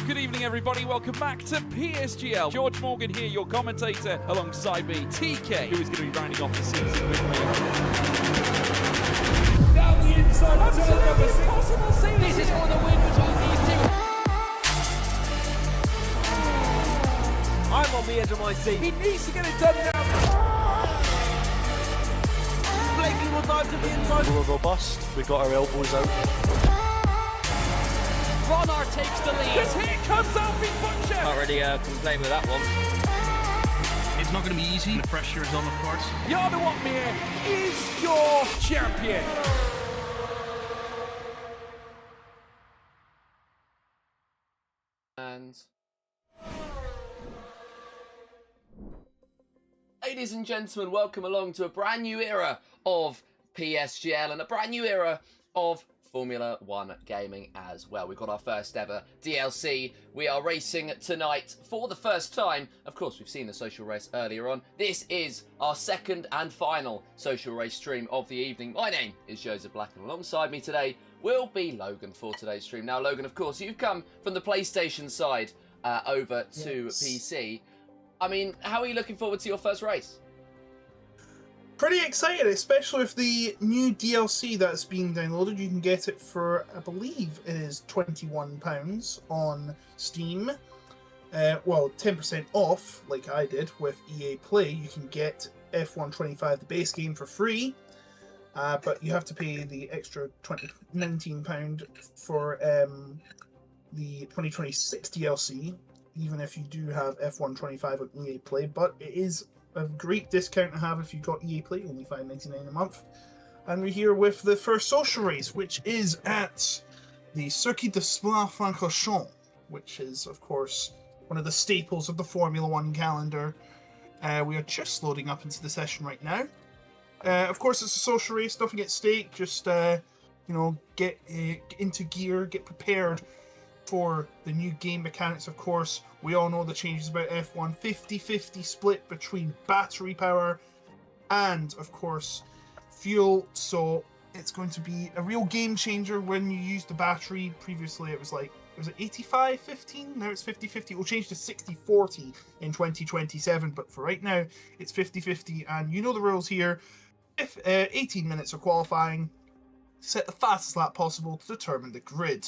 Good evening, everybody. Welcome back to PSGL. George Morgan here, your commentator, alongside me, TK, who is going to be rounding off the season with me. Down the inside, absolutely impossible scene. This is for the win between these two. I'm on the edge of my seat. He needs to get it done now. Blakey will dive to the inside. We were robust. We got our elbows out. Ronar takes the lead. Because here comes Alfie Butcher. Can't really complain with that one. It's not going to be easy. The pressure is on, of course. Yarda Watmere is your champion. And ladies and gentlemen, welcome along to a brand new era of PSGL and a brand new era of Formula 1 gaming as well. We've got our first ever DLC. We are racing tonight for the first time. Of course, we've seen the social race earlier on. This is our second and final social race stream of the evening. My name is Joseph Black, and alongside me today will be Logan for today's stream. Now, Logan, of course, you've come from the PlayStation side over to PC. I mean, how are you looking forward to your first race? Pretty excited, especially with the new DLC that's being downloaded. You can get it for, I believe it is £21 on Steam. Well, 10% off, like I did with EA Play. You can get F125, the base game, for free. But you have to pay the extra £19 for the 2026 DLC, even if you do have F125 on EA Play. But it is a great discount to have if you got EA Play, only $5.99 a month. And we're here with the first social race, which is at the Circuit de Spa-Francorchamps, which is, of course, one of the staples of the Formula 1 calendar. We are just loading up into the session right now. Of course, it's a social race, nothing at stake, just, you know, get into gear, get prepared for the new game mechanics. Of course, we all know the changes about F1, 50-50 split between battery power and, of course, fuel. So it's going to be a real game changer when you use the battery. Previously, it was like, was it 85-15? Now it's 50-50. It will change to 60-40 in 2027. But for right now, it's 50-50. And you know the rules here. If 18 minutes of qualifying, set the fastest lap possible to determine the grid.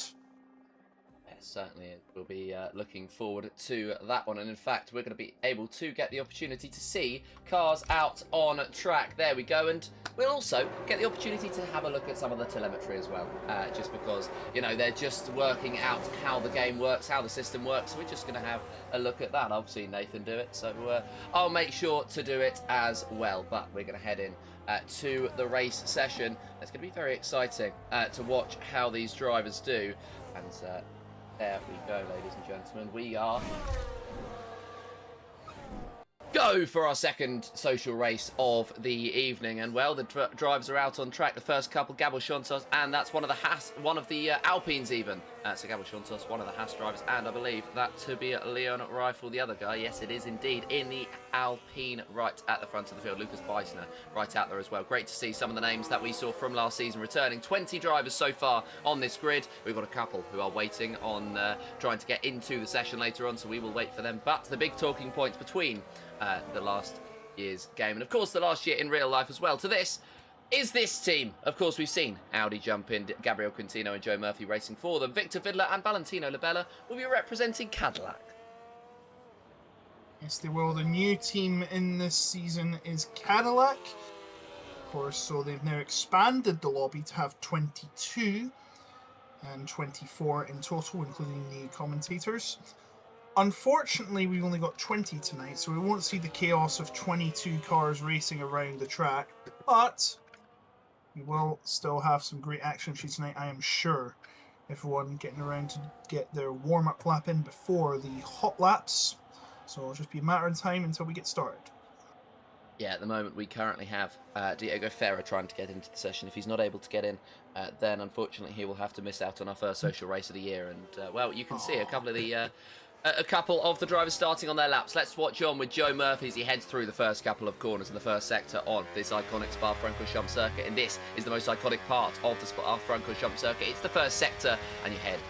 Certainly, we'll be looking forward to that one. And in fact, we're going to be able to get the opportunity to see cars out on track. There we go. And we'll also get the opportunity to have a look at some of the telemetry as well. Just because, you know, they're just working out how the game works, how the system works. So we're just going to have a look at that. I've seen Nathan do it, so I'll make sure to do it as well. But we're going to head in to the race session. It's going to be very exciting to watch how these drivers do. And there we go, ladies and gentlemen. We are go for our second social race of the evening, and well, the drivers are out on track. The first couple, Gabor Shontos, and that's one of the Alpines even. So Gabor Shontos, one of the Haas drivers, and I believe that to be Leon Reifel, the other guy. Yes, it is indeed in the Alpine right at the front of the field. Lucas Beissner right out there as well. Great to see some of the names that we saw from last season returning. 20 drivers so far on this grid. We've got a couple who are waiting on trying to get into the session later on, so we will wait for them. But the big talking points between the last year's game and of course the last year in real life as well to this is this team. Of course, we've seen Audi jump in, Gabriel Quintino and Joe Murphy racing for them. Victor Vidler and Valentino Labella will be representing Cadillac. Yes, they will. The new team in this season is Cadillac. Of course, so they've now expanded the lobby to have 22 and 24 in total, including the commentators. Unfortunately, we've only got 20 tonight, so we won't see the chaos of 22 cars racing around the track, but we will still have some great action sheets tonight, I am sure. Everyone getting around to get their warm-up lap in before the hot laps, so it'll just be a matter of time until we get started. Yeah, at the moment we currently have Diego Ferrer trying to get into the session. If he's not able to get in, then unfortunately he will have to miss out on our first social race of the year. And well, you can see a couple of the drivers starting on their laps. Let's watch on with Joe Murphy as he heads through the first couple of corners in the first sector on this iconic Spa-Francorchamps circuit. And this is the most iconic part of the Spa-Francorchamps circuit. It's the first sector, and you head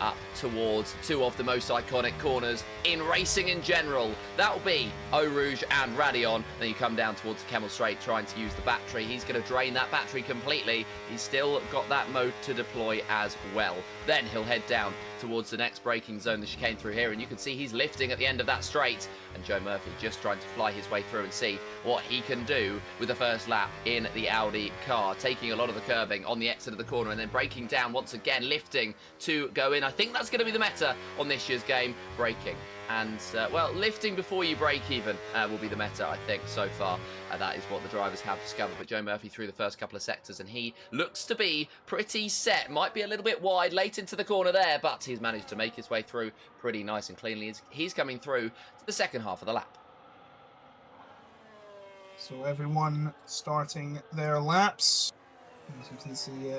up towards two of the most iconic corners in racing in general. That will be Eau Rouge and Radion. Then you come down towards the Kemmel Straight trying to use the battery. He's going to drain that battery completely. He's still got that mode to deploy as well. Then he'll head down towards the next braking zone, the chicane through here, and you can see he's lifting at the end of that straight, and Joe Murphy just trying to fly his way through and see what he can do with the first lap in the Audi car, taking a lot of the curbing on the exit of the corner and then braking down once again, lifting to go in. I think that's going to be the meta on this year's game, braking. And, well, lifting before you brake even will be the meta, I think, so far. That is what the drivers have discovered. But Joe Murphy through the first couple of sectors, and he looks to be pretty set. Might be a little bit wide late into the corner there, but he's managed to make his way through pretty nice and cleanly. He's coming through to the second half of the lap. So everyone starting their laps. As you can see,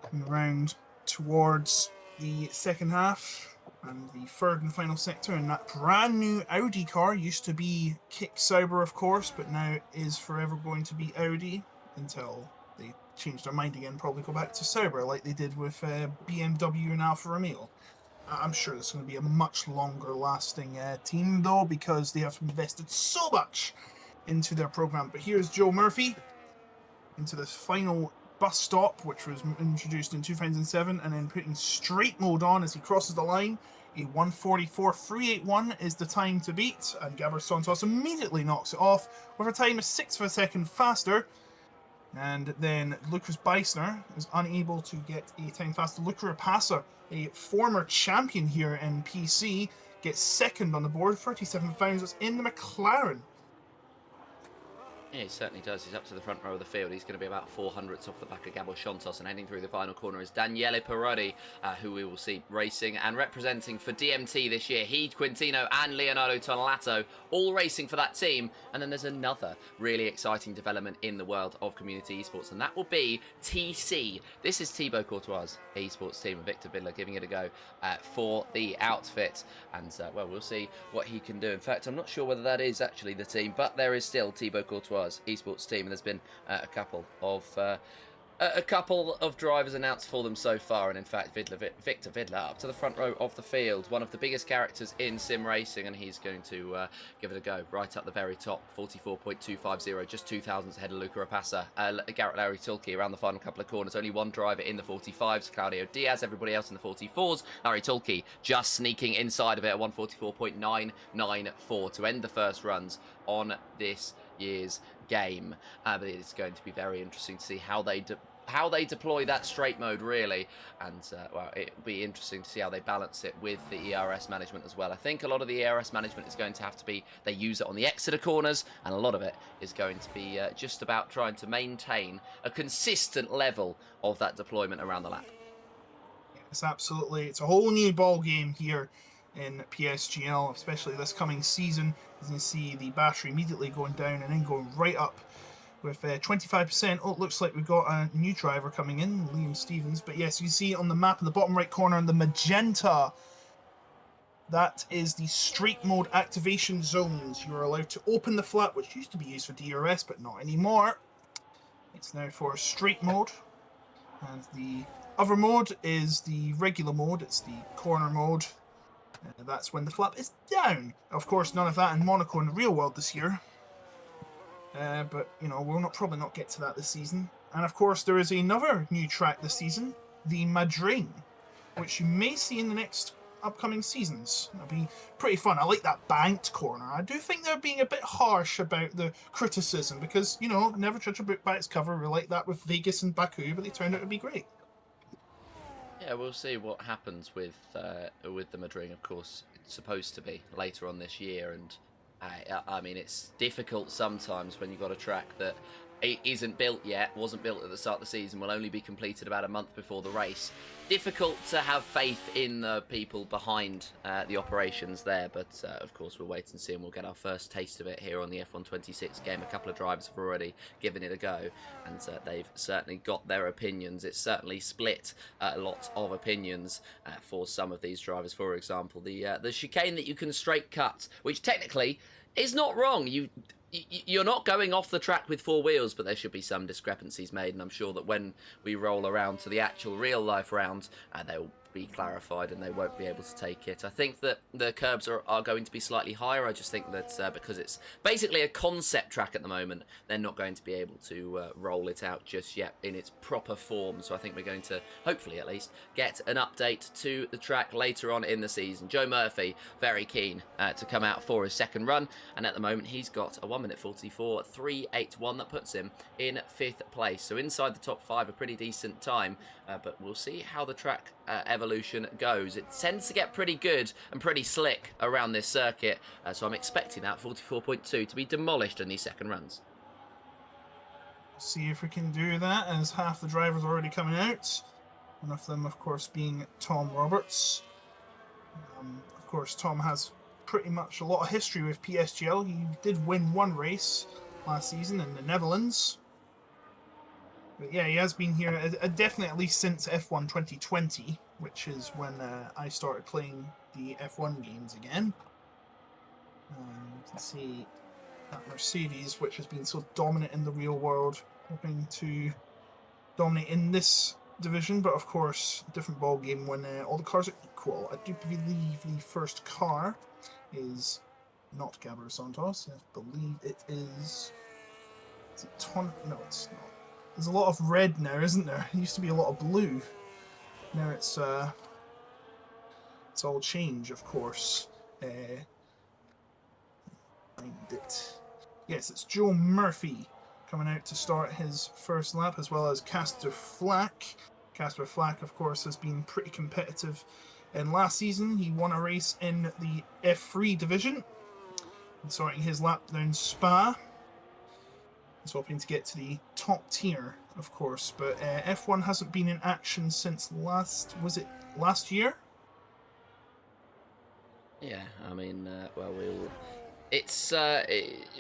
coming around towards the second half. And the third and final sector, and that brand new Audi car used to be Kick Sauber, of course, but now is forever going to be Audi until they change their mind again, probably go back to Sauber like they did with BMW and Alfa Romeo. I'm sure it's going to be a much longer lasting team though, because they have invested so much into their program. But here's Joe Murphy into the final bus stop, which was introduced in 2007, and then putting straight mode on as he crosses the line. A 1:44.381 is the time to beat, and Gabriel Santos immediately knocks it off with a time of 1/6 of a second faster. And then Lucas Beisner is unable to get a time faster. Luca Rapassa, a former champion here in PC, gets second on the board, 37 pounds. That's in the McLaren. Yeah, he certainly does. He's up to the front row of the field. He's going to be about 400ths off the back of Gabriel Santos, and heading through the final corner is Daniele Parodi, who we will see racing and representing for DMT this year. He, Quintino and Leonardo Tonelato all racing for that team. And then there's another really exciting development in the world of community esports, and that will be TC. This is Thibaut Courtois' esports team, and Victor Vidler giving it a go for the outfit. And, well, we'll see what he can do. In fact, I'm not sure whether that is actually the team, but there is still Thibaut Courtois' esports team, and there's been a couple of drivers announced for them so far. And in fact, Victor Vidler up to the front row of the field, one of the biggest characters in sim racing, and he's going to give it a go right up the very top. 44.250, just 2,000 ahead of Luca Rapassa. Garrett Larry Tulke around the final couple of corners, only one driver in the 45s, Claudio Diaz, everybody else in the 44s. Larry Tulke just sneaking inside of it at 1:44.994 to end the first runs on this year's game. But it's going to be very interesting to see how they deploy that straight mode, really. And well, it'll be interesting to see how they balance it with the ERS management as well. I think a lot of the ERS management is going to have to be, they use it on the exit of corners, and a lot of it is going to be just about trying to maintain a consistent level of that deployment around the lap. Yes, absolutely. It's a whole new ball game here in PSGL, especially this coming season. As you see, the battery immediately going down and then going right up with 25%. Oh, it looks like we've got a new driver coming in, Liam Stevens. But yes, you see on the map in the bottom right corner in the magenta, that is the straight mode activation zones. You're allowed to open the flap, which used to be used for DRS, but not anymore. It's now for straight mode. And the other mode is the regular mode. It's the corner mode. That's when the flap is down. Of course, none of that in Monaco in the real world this year. but you know, we'll probably not get to that this season. And of course, there is another new track this season, the Madrid, which you may see in the next upcoming seasons. It'll be pretty fun. I like that banked corner. I do think they're being a bit harsh about the criticism because, you know, never judge a book by its cover. We like that with Vegas and Baku, but they turned out to be great. Yeah, we'll see what happens with the Madrid. Of course, it's supposed to be later on this year, and I mean, it's difficult sometimes when you've got a track that it isn't built yet, wasn't built at the start of the season, will only be completed about a month before the race. Difficult to have faith in the people behind the operations there, but of course we'll wait and see, and we'll get our first taste of it here on the F126 game. A couple of drivers have already given it a go, and they've certainly got their opinions. It's certainly split a lot of opinions for some of these drivers. For example, the chicane that you can straight cut, which technically is not wrong. You're not going off the track with four wheels, but there should be some discrepancies made, and I'm sure that when we roll around to the actual real-life round, they'll be clarified and they won't be able to take it. I think that the curbs are going to be slightly higher. I just think that because it's basically a concept track at the moment, they're not going to be able to roll it out just yet in its proper form. So I think we're going to, hopefully at least, get an update to the track later on in the season. Joe Murphy, very keen to come out for his second run, and at the moment he's got a 1:44.381 that puts him in 5th place. So inside the top 5, a pretty decent time, but we'll see how the track evolution goes. It tends to get pretty good and pretty slick around this circuit, so I'm expecting that 44.2 to be demolished in these second runs. See if we can do that, as half the drivers are already coming out. One of them, of course, being Tom Roberts. Of course, Tom has pretty much a lot of history with PSGL. He did win one race last season in the Netherlands. But yeah, he has been here definitely at least since F1 2020, which is when I started playing the F1 games again. You can see that Mercedes, which has been so dominant in the real world, hoping to dominate in this division, but of course, different ball game when all the cars are equal. I do believe the first car is not Gabriel Santos. I believe it is. Is it Ton? No, it's not. There's a lot of red now, isn't there? There used to be a lot of blue. Now it's all change, of course. Find it. Yes, it's Joe Murphy coming out to start his first lap, as well as Casper Flack. Casper Flack, of course, has been pretty competitive. And last season, he won a race in the F3 division, and starting his lap down Spa. He's hoping to get to the top tier, of course, but F1 hasn't been in action since last year? Yeah, I mean, well,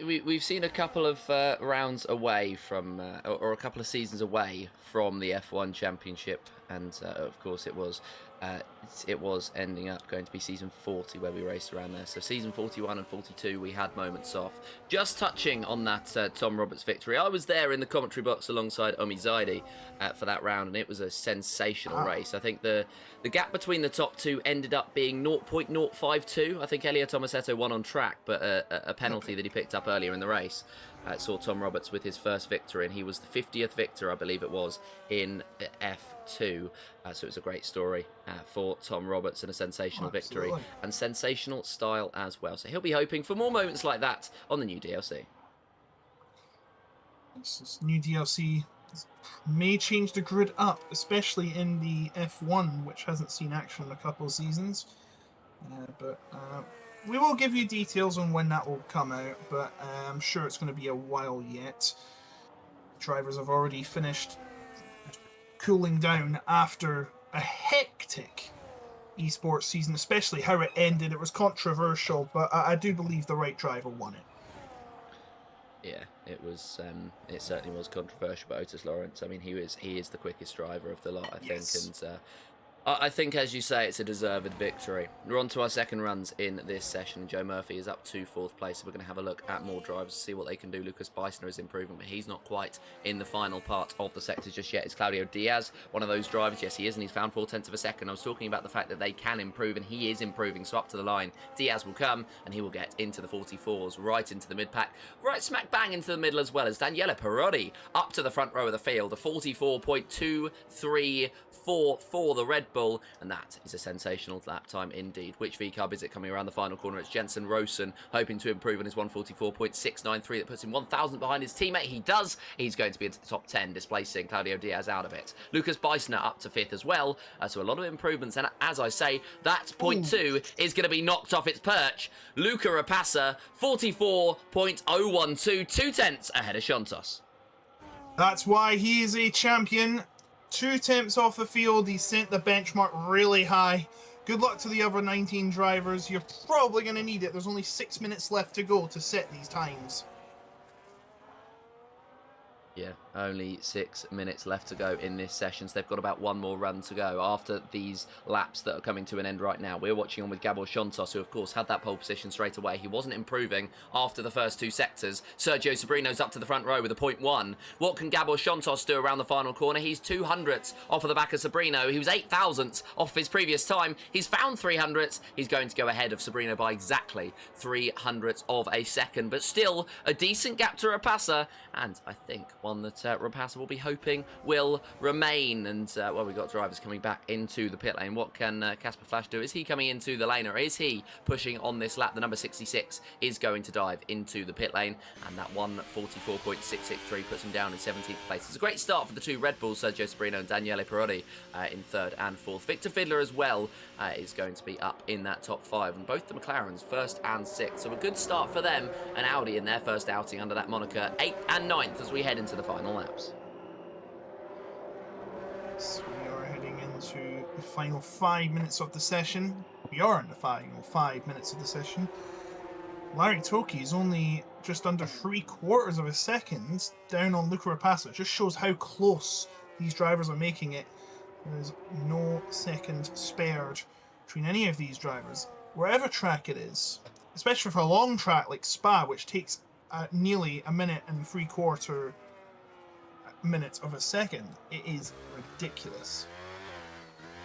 we've seen a couple of rounds away from, or a couple of seasons away from the F1 Championship, and of course it was ending up going to be season 40 where we raced around there. So season 41 and 42 we had moments off. Just touching on that Tom Roberts victory, I was there in the commentary box alongside Omi Zaidi for that round, and it was a sensational race. I think the gap between the top two ended up being 0.052. I think Elio Tomasetto won on track, but a penalty that he picked up earlier in the race saw Tom Roberts with his first victory, and he was the 50th victor, I believe it was, in F2. So it was a great story for Tom Roberts, and a sensational victory, and sensational style as well. So he'll be hoping for more moments like that on the new DLC. This new DLC may change the grid up, especially in the F1, which hasn't seen action in a couple of seasons. But we will give you details on when that will come out, but I'm sure it's going to be a while yet. Drivers have already finished cooling down after a hectic esports season, especially how it ended. It was controversial, but I do believe the right driver won it. Yeah, it was. It certainly was controversial, but Otis Lawrence, I mean, he is the quickest driver of the lot, I think, and I think, as you say, it's a deserved victory. We're on to our second runs in this session. Joe Murphy is up to 4th place, so we're going to have a look at more drivers to see what they can do. Lucas Beisner is improving, but he's not quite in the final part of the sectors just yet. It's Claudio Diaz, one of those drivers. Yes, he is, and he's found 4/10 of a second. I was talking about the fact that they can improve, and he is improving, so up to the line. Diaz will come, and he will get into the 44s, right into the mid-pack, right smack bang into the middle, as well as Daniele Perotti up to the front row of the field, a 44.234 for the Red Bull, and that is a sensational lap time indeed. Which V-Cub is it coming around the final corner? It's Jensen Rosen, hoping to improve on his 144.693 that puts him 1,000 behind his teammate. He does. He's going to be into the top 10, displacing Claudio Diaz out of it. Lucas Beisner up to 5th as well, so a lot of improvements, and as I say, that point 2 is going to be knocked off its perch. Luca Rapassa, 44.012, 2/10 ahead of Shontos. That's why he is a champion. 2 temps off the field. He sent the benchmark really high. Good luck to the other 19 drivers. You're probably going to need it. There's only 6 minutes left to go to set these times. Yeah, only 6 minutes left to go in this session, so they've got about one more run to go after these laps that are coming to an end right now. We're watching on with Gabor Shontos, who of course had that pole position straight away. He wasn't improving after the first 2 sectors. Sergio Sobrino's up to the front row with a 0.1. What can Gabor Shontos do around the final corner? He's 200ths off of the back of Sobrino. He was 8,000ths off his previous time. He's found 300ths. He's going to go ahead of Sobrino by exactly 300ths of a second, but still a decent gap to Rapassa, and I think one that Rapassa will be hoping will remain. And well, we've got drivers coming back into the pit lane. What can Casper Flash do? Is he coming into the lane, or is he pushing on this lap? The number 66 is going to dive into the pit lane, and that 144.663 puts him down in 17th place. It's a great start for the 2 Red Bulls, Sergio Sobrino and Daniele Perotti in 3rd and 4th. Victor Fiedler as well is going to be up in that top 5, and both the McLarens 1st and 6th. So a good start for them, and Audi in their first outing under that moniker, 8th and 9th as we head into the final laps. So we are heading into the final 5 minutes of the session. We are in the final 5 minutes of the session. Larry Toki is only just under 3/4 of a second down on Luca Rapassa. It just shows how close these drivers are making it. There's no second spared between any of these drivers. Wherever track it is, especially for a long track like Spa, which takes nearly 1 minute and 3/4 minutes of a second, it is ridiculous.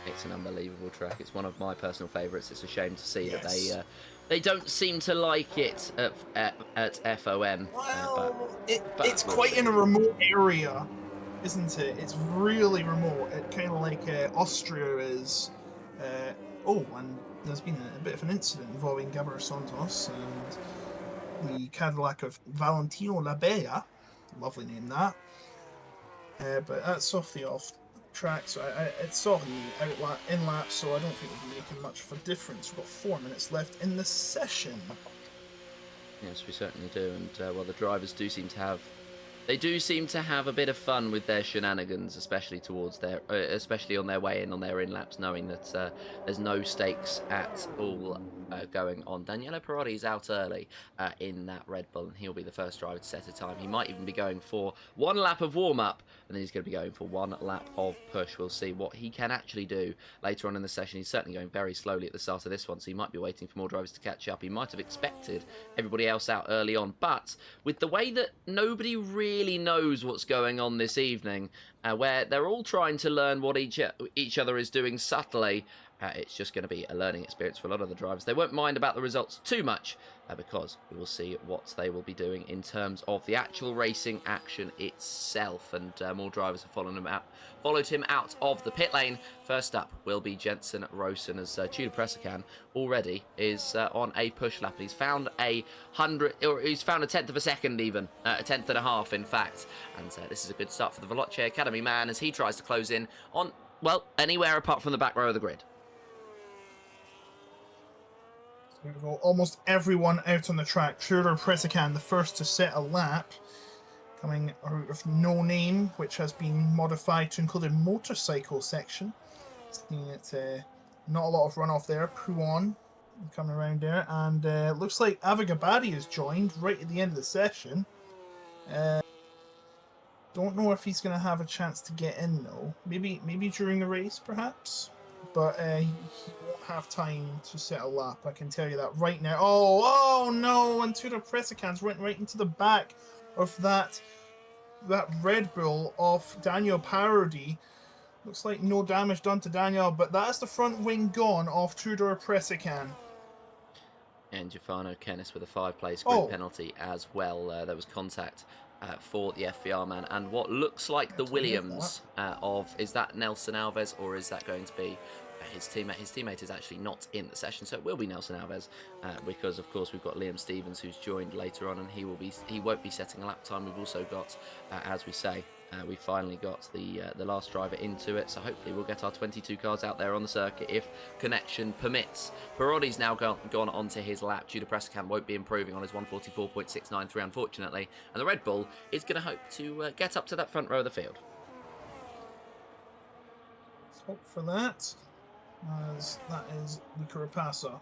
It's an unbelievable track. It's one of my personal favourites. It's a shame to see that they don't seem to like it at FOM. Well, it's quite in a remote area, isn't it? It's really remote. It kind of like Austria is. And there's been a bit of an incident involving Gabor Santos and the Cadillac of Valentino Labella. Lovely name, that. But that's off the track, so it's off the in laps, so I don't think it'll be making much of a difference. We've got 4 minutes left in the session. Yes, we certainly do, and well, the drivers do seem to have. They do seem to have a bit of fun with their shenanigans, especially towards especially on their way in, on their in laps, knowing that there's no stakes at all going on. Daniele Perotti is out early in that Red Bull, and he'll be the first driver to set a time. He might even be going for 1 lap of warm-up, and then he's going to be going for 1 lap of push. We'll see what he can actually do later on in the session. He's certainly going very slowly at the start of this one, so he might be waiting for more drivers to catch up. He might have expected everybody else out early on, but with the way that nobody really knows what's going on this evening, where they're all trying to learn what each other is doing subtly, it's just going to be a learning experience for a lot of the drivers. They won't mind about the results too much, because we will see what they will be doing in terms of the actual racing action itself, and more drivers have followed him out of the pit lane. First up will be Jensen Rosen, as Tudor Pressacan already is on a push lap. He's found he's found a 1/10 of a second, even a 1/10 and a half, in fact. And this is a good start for the Veloce Academy man as he tries to close in on, well, anywhere apart from the back row of the grid. We've got almost everyone out on the track. Tudor Pressacan, the first to set a lap, coming out of No Name, which has been modified to include a motorcycle section. Seeing it, not a lot of runoff there. Pouon coming around there, and looks like Avagabadi has joined right at the end of the session. Don't know if he's going to have a chance to get in though. Maybe during the race, perhaps. but he won't have time to set a lap. I can tell you that right now. Oh no! And Tudor Pressicans went right into the back of that Red Bull of Daniel Parody. Looks like no damage done to Daniel, but that's the front wing gone off Tudor Pressican. And Giovanni Kennis with a 5-place grid penalty as well. There was contact for the FVR man. And what looks like the Williams is that Nelson Alves, or is that going to be his teammate? His teammate is actually not in the session, so it will be Nelson Alves, because of course we've got Liam Stevens who's joined later on, and he won't be setting a lap time. We've also got, as we say, we finally got the last driver into it, so hopefully we'll get our 22 cars out there on the circuit if connection permits. Parodi's now gone onto his lap. Tudor Pressicam won't be improving on his 144.693, unfortunately, and the Red Bull is going to hope to get up to that front row of the field. Let's hope for that, as that is Luca Rapassa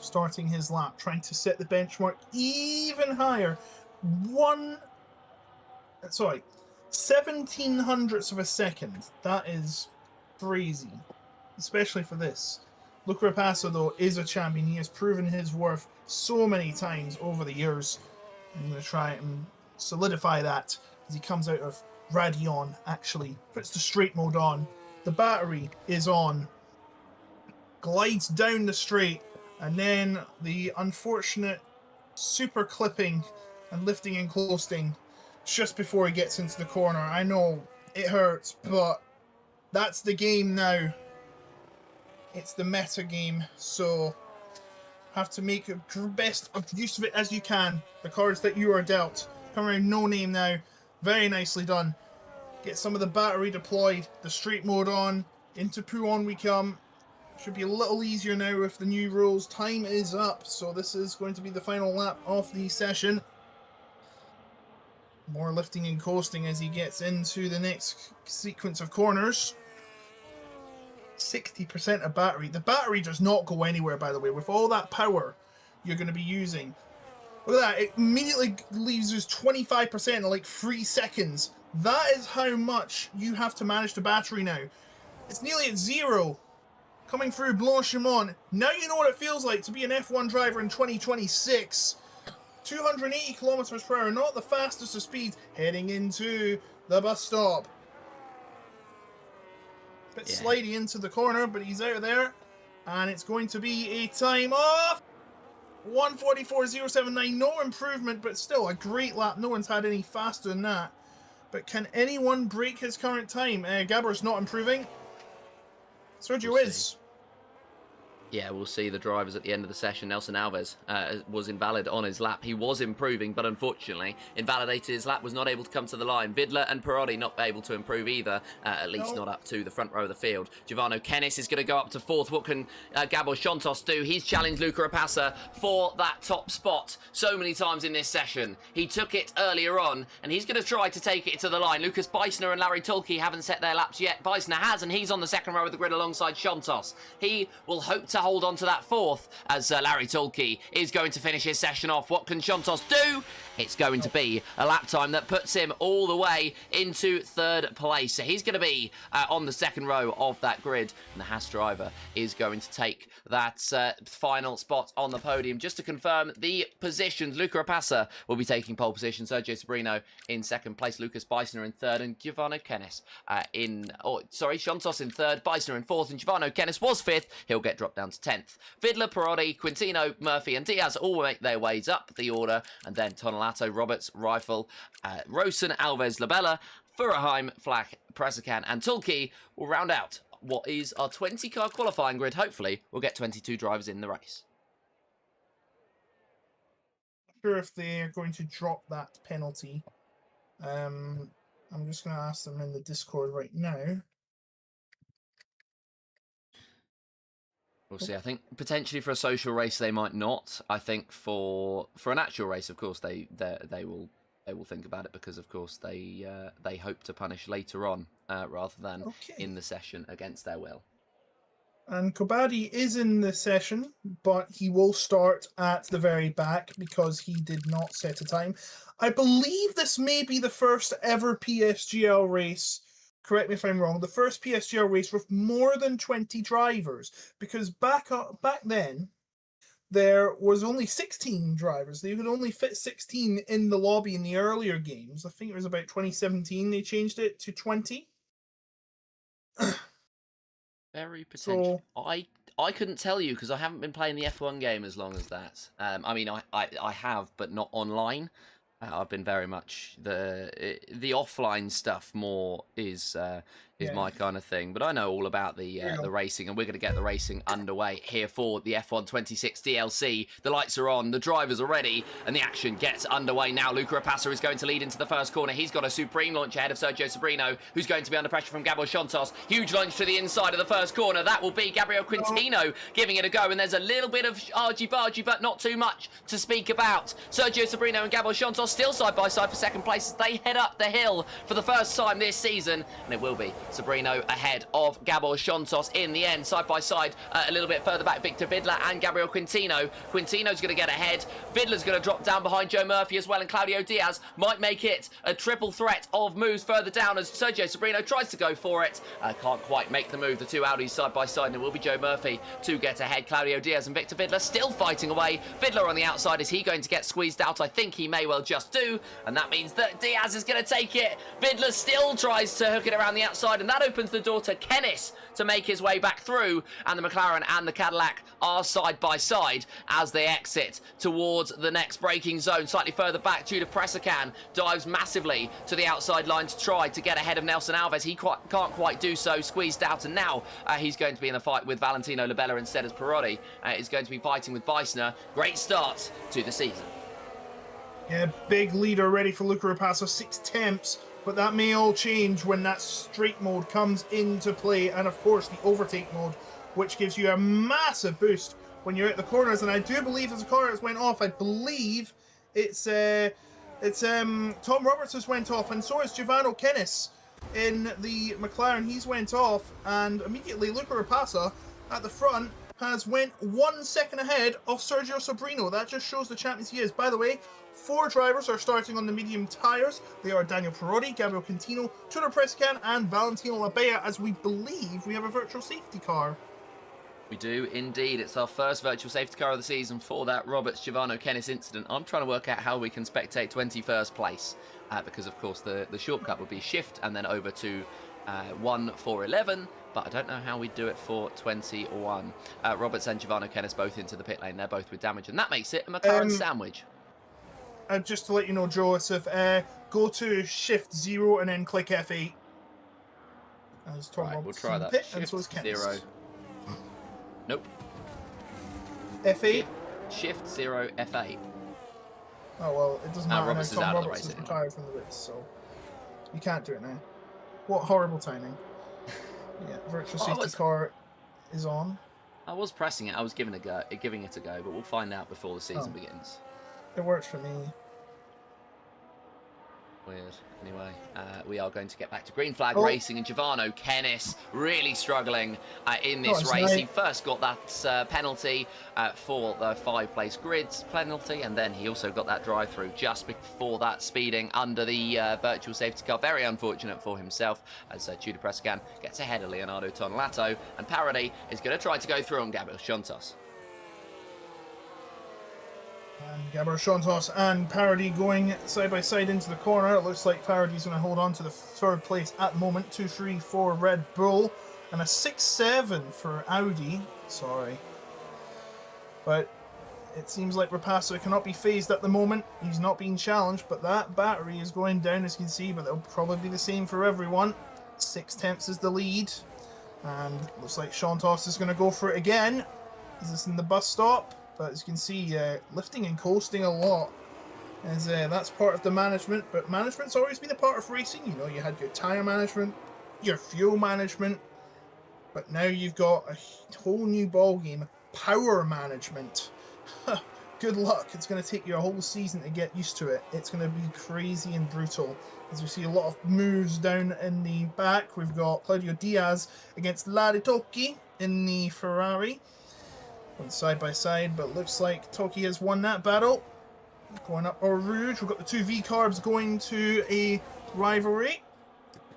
starting his lap, trying to set the benchmark even higher. 17 hundredths of a second. That is crazy, especially for this. Luca Rapassa, though, is a champion. He has proven his worth so many times over the years. I'm going to try and solidify that as he comes out of Radeon, actually. Puts the straight mode on. The battery is on. Glides down the straight. And then the unfortunate super clipping and lifting and coasting just before he gets into the corner. I know it hurts, but that's the game now. It's the meta game, so have to make the best of use of it as you can. The cards that you are dealt. Come around no name now. Very nicely done. Get some of the battery deployed. The straight mode on. Into Pouon we come. Should be a little easier now with the new rules. Time is up, so this is going to be the final lap of the session. More lifting and coasting as he gets into the next sequence of corners. 60% of battery. The battery does not go anywhere, by the way. With all that power you're going to be using. Look at that. It immediately leaves us 25% in like 3 seconds. That is how much you have to manage the battery now. It's nearly at zero. Coming through Blanchimont. Now you know what it feels like to be an F1 driver in 2026. 280 kilometers per hour, not the fastest of speeds, heading into the bus stop. Bit slidey into the corner, but he's out of there. And it's going to be a time of 1:44.079. No improvement, but still a great lap. No one's had any faster than that. But can anyone break his current time? Gabber's not improving. Sergio is. Yeah, we'll see the drivers at the end of the session. Nelson Alves was invalid on his lap. He was improving, but unfortunately invalidated his lap, was not able to come to the line. Vidler and Parodi not able to improve either, at least not up to the front row of the field. Giovanni Kennis is going to go up to 4th. What can Gabor Shontos do? He's challenged Luca Rapassa for that top spot so many times in this session. He took it earlier on, and he's going to try to take it to the line. Lucas Beisner and Larry Tulke haven't set their laps yet. Beisner has, and he's on the second row of the grid alongside Shontos. He will hope to hold on to that 4th as Larry Tulke is going to finish his session off. What can Shontos do? It's going to be a lap time that puts him all the way into 3rd place. So he's going to be on the second row of that grid, and the Haas driver is going to take that final spot on the podium. Just to confirm the positions, Luca Rapassa will be taking pole position, Sergio Sabrino in 2nd place, Lucas Beisner in 3rd, and Giovanni Kennis Shontos in 3rd, Beisner in 4th, and Giovanni Kennis was 5th. He'll get dropped down to 10th. Vidler, Parodi, Quintino, Murphy and Diaz all make their ways up the order, and then Tonelato, Roberts, Rifle, Rosen, Alves, Labella, Furaheim, Flack, Pressican and Tulke will round out what is our 20-car qualifying grid. Hopefully we'll get 22 drivers in the race. Not sure if they're going to drop that penalty. I'm just going to ask them in the Discord right now. We'll see. I think potentially for a social race they might not. I think for an actual race, of course, they will think about it, because of course they hope to punish later on rather than in the session against their will. And Kobadi is in the session, but he will start at the very back because he did not set a time. I believe this may be the first ever PSGL race correct me if I'm wrong, the first PSGL race with more than 20 drivers, because back then there was only 16 drivers. They could only fit 16 in the lobby in the earlier games. I think it was about 2017 they changed it to 20. Very potential. So, I couldn't tell you because I haven't been playing the F1 game as long as that. I mean, I have, but not online. I've been very much the offline stuff more is my kind of thing. But I know all about the racing, and we're going to get the racing underway here for the F1 26 DLC. The lights are on, the drivers are ready, and the action gets underway now. Luca Rapace is going to lead into the first corner. He's got a supreme launch ahead of Sergio Sobrino, who's going to be under pressure from Gabor Shontos. Huge launch to the inside of the first corner. That will be Gabriel Quintino giving it a go, and there's a little bit of argy-bargy, but not too much to speak about. Sergio Sobrino and Gabor Shontos still side by side for second place as they head up the hill for the first time this season, and it will be Sobrino ahead of Gabor Shontos in the end. Side by side, a little bit further back, Victor Vidler and Gabriel Quintino. Quintino's going to get ahead. Vidler's going to drop down behind Joe Murphy as well, and Claudio Diaz might make it a triple threat of moves further down as Sergio Sobrino tries to go for it. Can't quite make the move. The two Audis side by side, and it will be Joe Murphy to get ahead. Claudio Diaz and Victor Vidler still fighting away. Vidler on the outside. Is he going to get squeezed out? I think he may well just do, and that means that Diaz is going to take it. Vidler still tries to hook it around the outside, and that opens the door to Kennis to make his way back through, and the McLaren and the Cadillac are side by side as they exit towards the next braking zone. Slightly further back, Judah Pressacan dives massively to the outside line to try to get ahead of Nelson Alves. He can't quite do so, squeezed out, and now he's going to be in the fight with Valentino Labella instead, as Perotti is going to be fighting with Beisner. Great start to the season. yeah, big leader ready for Luca Rapace, 6 temps, but that may all change when that straight mode comes into play, and of course the overtake mode, which gives you a massive boost when you're at the corners. And I do believe there's a car that's went off. I believe it's Tom Roberts has went off, and so is Giovanni Kennis in the McLaren. He's went off, and immediately Luca Rapace at the front has went 1 second ahead of Sergio Sobrino. That just shows the champions he is. By the way, 4 drivers are starting on the medium tyres. They are Daniel Perotti, Gabriel Quintino, Tudor Pressacan, and Valentino Labella, as we believe we have a virtual safety car. We do indeed. It's our first virtual safety car of the season for that Roberts Giovanni Kennis incident. I'm trying to work out how we can spectate 21st place because, of course, the shortcut would be shift and then over to 1 for 11. But I don't know how we do it for 21. Roberts and Giovanni Kennis both into the pit lane. They're both with damage, and that makes it a McLaren sandwich. Just to let you know, Joseph, go to Shift 0 and then click F8. As Tom Right, we'll Roberts try in the that. pit, Shift and so is Kennis. 0. Nope. F8. Shift 0 F8. Oh well, it doesn't matter. Roberts Now is out Tom of the Roberts race is retired from the race, so you can't do it now. What horrible timing! Yeah, virtual safety car is on. I was pressing it. I was giving it a go, but we'll find out before the season begins. It works for me. Weird. Anyway, we are going to get back to green flag racing, and Giovanni Kennis really struggling in this race. He first got that penalty for the 5-place grids penalty, and then he also got that drive-through just before that, speeding under the virtual safety car. Very unfortunate for himself, as Tudor Pressacan gets ahead of Leonardo Tonelato, and Parody is going to try to go through on Gabriel Shontos. And Gabor Shontos and Parody going side by side into the corner. It looks like Parody's going to hold on to the 3rd place at the moment. 2-3 for Red Bull and a 6-7 for Audi. Sorry. But it seems like Rapace cannot be phased at the moment. He's not being challenged, but that battery is going down, as you can see, but it'll probably be the same for everyone. 6 tenths is the lead. And looks like Shontos is going to go for it again. Is this in the bus stop? But as you can see, lifting and coasting a lot, as that's part of the management. But management's always been a part of racing. You know, you had your tyre management, your fuel management, but now you've got a whole new ball game, power management. Good luck. It's going to take you a whole season to get used to it. It's going to be crazy and brutal. As we see a lot of moves down in the back, we've got Claudio Diaz against Lari Tocchi in the Ferrari. Going side by side, but looks like Toki has won that battle. Going up Eau Rouge, we've got the 2 V-Carbs going to a rivalry.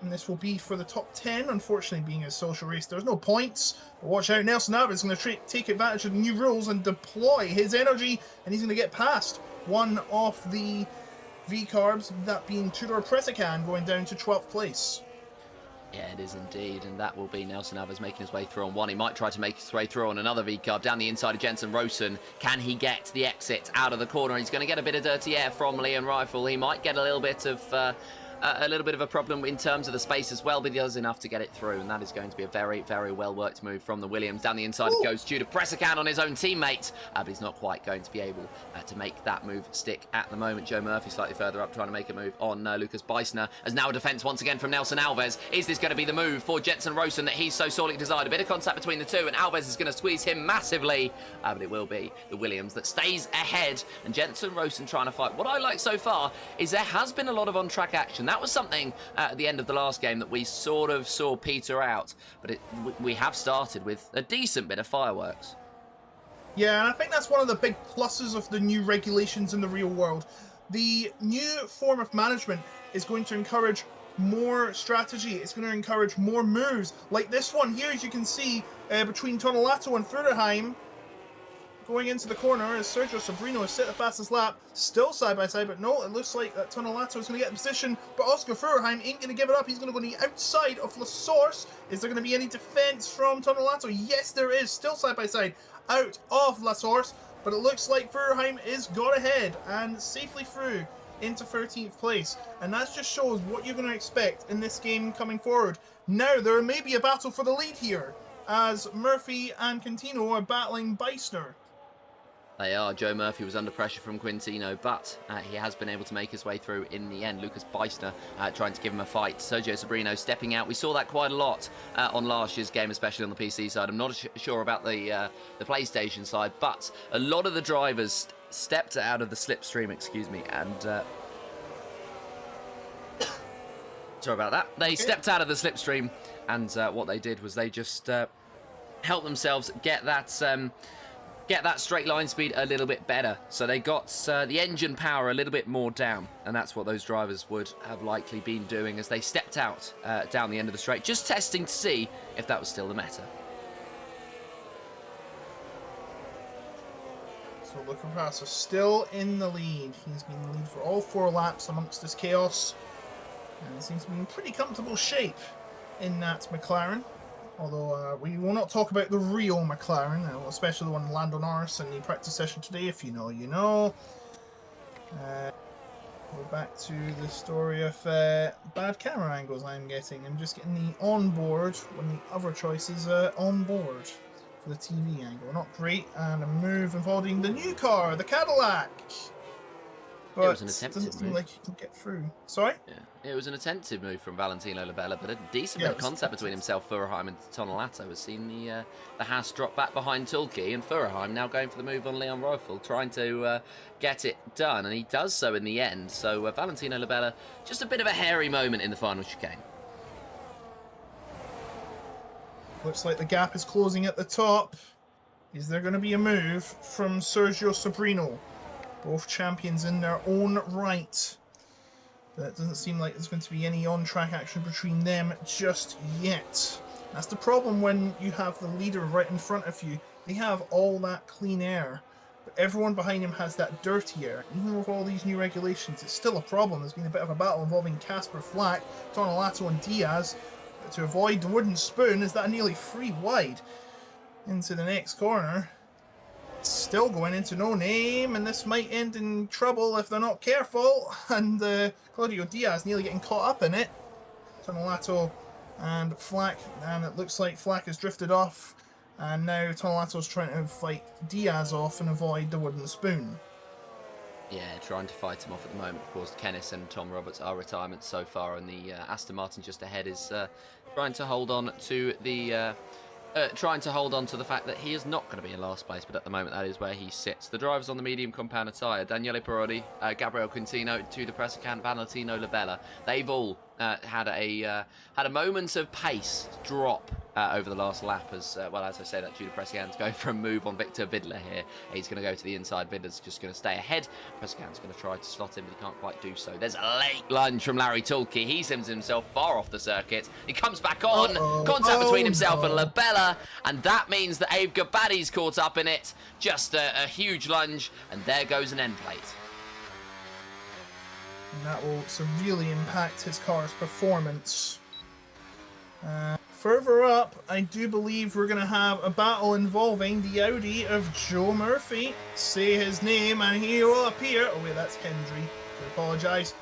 And this will be for the top 10. Unfortunately, being a social race, there's no points. But watch out, Nelson Alves is going to take advantage of the new rules and deploy his energy, and he's going to get past one of the V-carbs, that being Tudor Presican, going down to 12th place. Yeah, it is indeed, and that will be Nelson Alves making his way through on one. He might try to make his way through on another V-carb down the inside of Jensen Rosen. Can he get the exit out of the corner? He's going to get a bit of dirty air from Leon Rifle. He might get a little bit of a problem in terms of the space as well, but he does enough to get it through, and that is going to be a very, very well-worked move from the Williams. Down the inside it goes Judah Presican on his own teammate, but he's not quite going to be able to make that move stick at the moment. Joe Murphy slightly further up, trying to make a move on Lucas Beisner, as now a defence once again from Nelson Alves. Is this going to be the move for Jensen Rosen that he's so sorely desired? A bit of contact between the two, and Alves is going to squeeze him massively, but it will be the Williams that stays ahead, and Jensen Rosen trying to fight. What I like so far is there has been a lot of on-track action. That was something at the end of the last game that we sort of saw peter out, but we have started with a decent bit of fireworks. Yeah, and I think that's one of the big pluses of the new regulations in the real world. The new form of management is going to encourage more strategy. It's going to encourage more moves. Like this one here, as you can see, between Tonelato and Furderheim, going into the corner as Sergio Sobrino has set the fastest lap, still side by side, but no, it looks like that Tonelato is going to get in position, but Oscar Furderheim ain't going to give it up. He's going to go to the outside of La Source. Is there going to be any defense from Tonelato? Yes, there is. Still side by side out of La Source, but it looks like Furderheim is got ahead and safely through into 13th place, and that just shows what you're going to expect in this game coming forward. Now, there may be a battle for the lead here, as Murphy and Quintino are battling Beisner. They are. Joe Murphy was under pressure from Quintino, but he has been able to make his way through in the end. Lucas Beisner trying to give him a fight. Sergio Sobrino stepping out. We saw that quite a lot on last year's game, especially on the PC side. I'm not sure about the PlayStation side, but a lot of the drivers stepped out of the slipstream, and sorry about that. They stepped out of the slipstream, and what they did was they just helped themselves get that straight line speed a little bit better. So they got the engine power a little bit more down, and that's what those drivers would have likely been doing as they stepped out down the end of the straight, just testing to see if that was still the meta. So Luca Passo still in the lead. He's been in the lead for all 4 laps amongst this chaos, and he seems to be in pretty comfortable shape in that McLaren. Although we will not talk about the real McLaren, especially the one Lando Norris in the practice session today. If you know, you know. Go back to the story of bad camera angles I'm getting. I'm just getting the onboard when the other choice is onboard for the TV angle. Not great. And a move involving the new car, the Cadillac. But it was an attempted doesn't seem move. like you can get through. Sorry? Yeah, it was an attempted move from Valentino Labella, but a decent bit of contact between himself, Furderheim, and Tonelato. We've seen the Haas drop back behind Tulki, and Furderheim now going for the move on Leon Rifle, trying to get it done, and he does so in the end. So Valentino Labella, just a bit of a hairy moment in the final chicane. Looks like the gap is closing at the top. Is there going to be a move from Sergio Sobrino? Both champions in their own right. But it doesn't seem like there's going to be any on-track action between them just yet. That's the problem when you have the leader right in front of you. They have all that clean air, but everyone behind him has that dirty air. Even with all these new regulations, it's still a problem. There's been a bit of a battle involving Casper Flack, Tonelato and Diaz. But to avoid the wooden spoon, is that nearly 3 wide into the next corner. Still going into no name, and this might end in trouble if they're not careful. And Claudio Diaz nearly getting caught up in it. Tonelato and Flack, and it looks like Flack has drifted off, and now Tonelato's trying to fight Diaz off and avoid the wooden spoon. Yeah, trying to fight him off at the moment. Of course, Kennis and Tom Roberts are retirements so far, and the Aston Martin just ahead is trying to hold on to the fact that he is not going to be in last place, but at the moment that is where he sits. The drivers on the medium compound attire, Daniele Parodi, Gabriel Quintino, Tudor Presican, Valentino Labella, they've all had a moment of pace drop over the last lap as well. As I say that, Judah Pressigan's going for a move on Victor Vidler here. He's going to go to the inside. Vidler's just going to stay ahead. Pressigan's going to try to slot him, but he can't quite do so. There's a late lunge from Larry Tulke. He sims himself far off the circuit. He comes back on. Contact between himself and Labella, and that means that Abe Gabadi's caught up in it. Just a huge lunge, and there goes an end plate. And that will severely impact his car's performance. Further up, I do believe we're going to have a battle involving the Audi of Joe Murphy. Say his name and he will appear. Oh wait, that's Hendry. I apologise.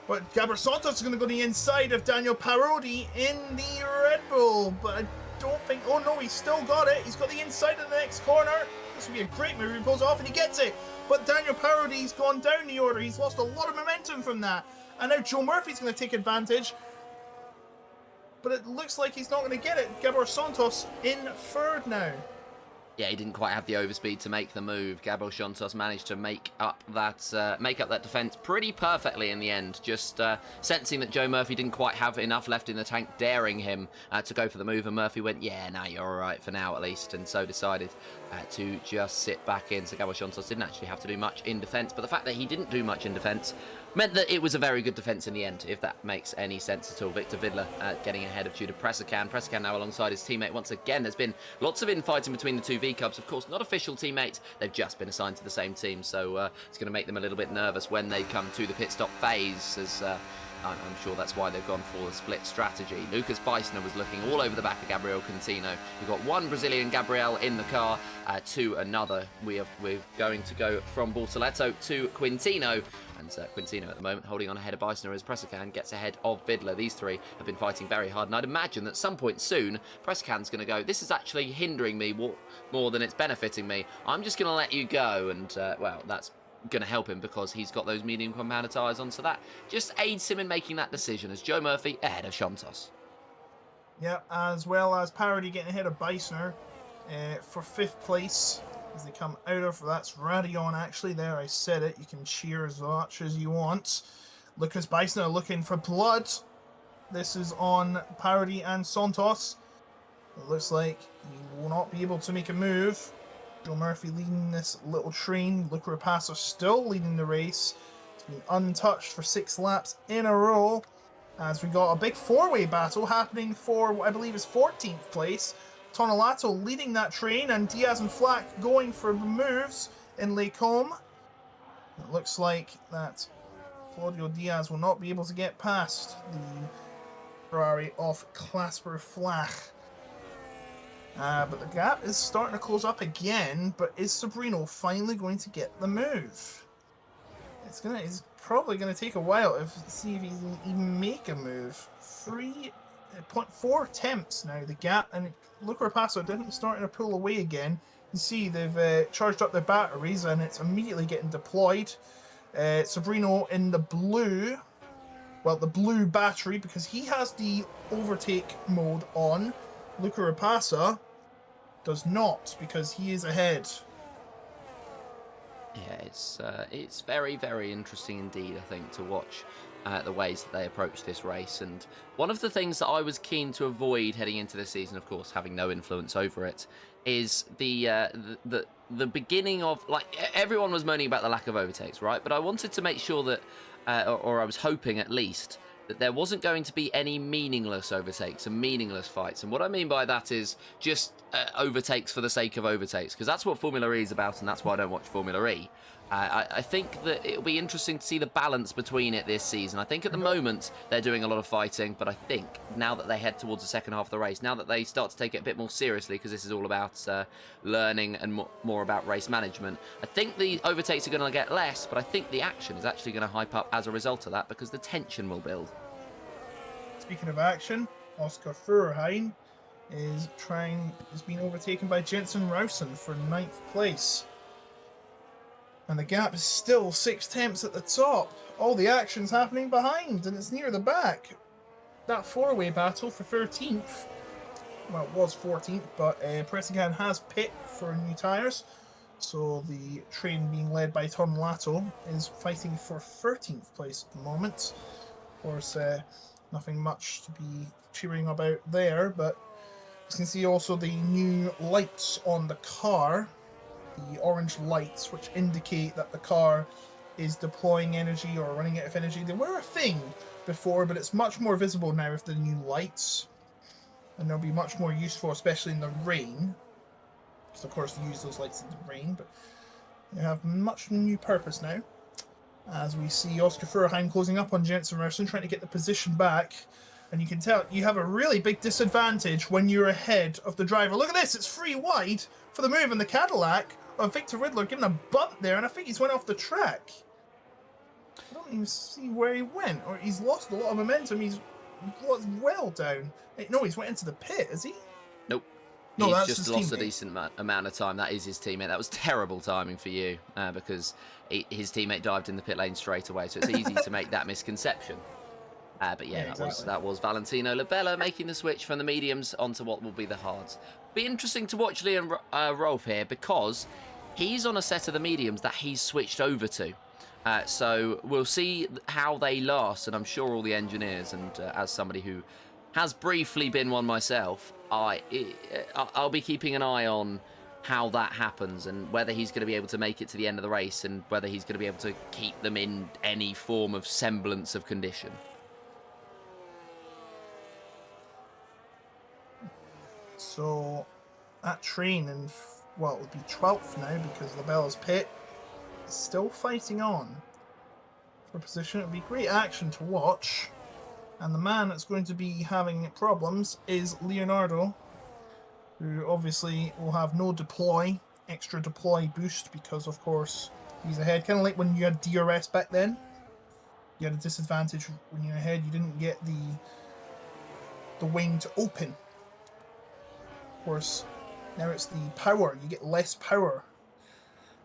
But Gabriel Santos is going to go to the inside of Daniel Parodi in the Red Bull. But I don't think... Oh no, he's still got it. He's got the inside of the next corner. This would be a great move. He pulls off and he gets it. But Daniel Parodi's gone down the order. He's lost a lot of momentum from that. And now Joe Murphy's going to take advantage. But it looks like he's not going to get it. Gabriel Santos in third now. Yeah, he didn't quite have the overspeed to make the move. Gabriel Santos managed to make up that defence pretty perfectly in the end. Just sensing that Joe Murphy didn't quite have enough left in the tank, daring him to go for the move. And Murphy went, yeah, nah, you're all right for now at least. And so decided to just sit back in. So Gabriel Santos didn't actually have to do much in defence. But the fact that he didn't do much in defence meant that it was a very good defence in the end, if that makes any sense at all. Victor Vidler getting ahead of Judah Pressigan. Pressigan now alongside his teammate once again. There's been lots of infighting between the two V-Cubs. Of course, not official teammates. They've just been assigned to the same team, so it's going to make them a little bit nervous when they come to the pit stop phase, as I'm sure that's why they've gone for the split strategy. Lucas Beisner was looking all over the back of Gabriel Quintino. We've got one Brazilian Gabriel in the car to another. We're going to go from Bortoleto to Quintino. And Quintino at the moment holding on ahead of Beisner as Pressigan gets ahead of Vidler. These three have been fighting very hard, and I'd imagine that at some point soon, Pressigan's going to go, this is actually hindering me more than it's benefiting me. I'm just going to let you go, and, well, that's going to help him because he's got those medium compounder tyres on, so that just aids him in making that decision as Joe Murphy ahead of Santos. Yep, as well as Parody getting ahead of Beisner for 5th place. As they come out of, that's Radion actually, there I said it, you can cheer as much as you want. Lucas Beisner looking for blood. This is on Parody and Santos. It looks like he will not be able to make a move. Joe Murphy leading this little train. Luca Rapasso still leading the race. It's been untouched for 6 laps in a row. As we got a big 4-way battle happening for what I believe is 14th place. Tonelato leading that train, and Diaz and Flack going for moves in Lecombe. It looks like that Claudio Diaz will not be able to get past the Ferrari of Clasper Flack. But the gap is starting to close up again, but is Sobrino finally going to get the move? It's probably going to take a while to see if he can even make a move. 3.4 attempts now, the gap, and Luca Rapasso didn't start to pull away again. You see they've charged up their batteries and it's immediately getting deployed. Sobrino in the blue, well, the blue battery, because he has the overtake mode on. Luca Rapasso does not, because he is ahead. Yeah, it's very, very interesting indeed, I think, to watch the ways that they approach this race. And one of the things that I was keen to avoid heading into this season, of course, having no influence over it, is the beginning of, like, everyone was moaning about the lack of overtakes, right? But I wanted to make sure that, or I was hoping at least, that there wasn't going to be any meaningless overtakes and meaningless fights. And what I mean by that is just overtakes for the sake of overtakes, because that's what Formula E is about, and that's why I don't watch Formula E. I think that it'll be interesting to see the balance between it this season. I think at the moment they're doing a lot of fighting, but I think now that they head towards the second half of the race, now that they start to take it a bit more seriously, because this is all about learning and more about race management, I think the overtakes are going to get less, but I think the action is actually going to hype up as a result of that, because the tension will build. Speaking of action, Oscar Furheim is being overtaken by Jensen Rowson for 9th place. And the gap is still 6 tenths at the top. All the action's happening behind, and it's near the back. That 4-way battle for 13th, well, it was 14th, but Pressigan has pit for new tyres. So the train being led by Tonelato is fighting for 13th place at the moment. Of course, Nothing much to be cheering about there, but you can see also the new lights on the car, the orange lights, which indicate that the car is deploying energy or running out of energy. They were a thing before, but it's much more visible now with the new lights, and they'll be much more useful, especially in the rain, because of course they use those lights in the rain, but they have much new purpose now. As we see Oscar Furheim closing up on Jensen Merson, trying to get the position back. And you can tell you have a really big disadvantage when you're ahead of the driver. Look at this, it's free wide for the move in the Cadillac of Victor Riddler, giving a bump there, and I think he's went off the track. I don't even see where he went, or he's lost a lot of momentum. He's well down. No, he's went into the pit, has he? Nope. No, He's that's just his lost a teammate. decent amount of time. That is his teammate. That was terrible timing for you because his teammate dived in the pit lane straight away, so it's easy to make that misconception. But yeah, exactly. that was Valentino Labella making the switch from the mediums onto what will be the hards. Be interesting to watch Leon Rolf here because he's on a set of the mediums that he's switched over to. So we'll see how they last, and I'm sure all the engineers, and as somebody who has briefly been one myself, I'll be keeping an eye on how that happens and whether he's going to be able to make it to the end of the race and whether he's going to be able to keep them in any form of semblance of condition. So that train, and well, it would be 12th now because Labella's pit is still fighting on for position. It would be great action to watch. And the man that's going to be having problems is Leonardo, who obviously will have no extra deploy boost because, of course, he's ahead. Kind of like when you had DRS back then. You had a disadvantage when you're ahead. You didn't get the wing to open. Of course, now it's the power. You get less power.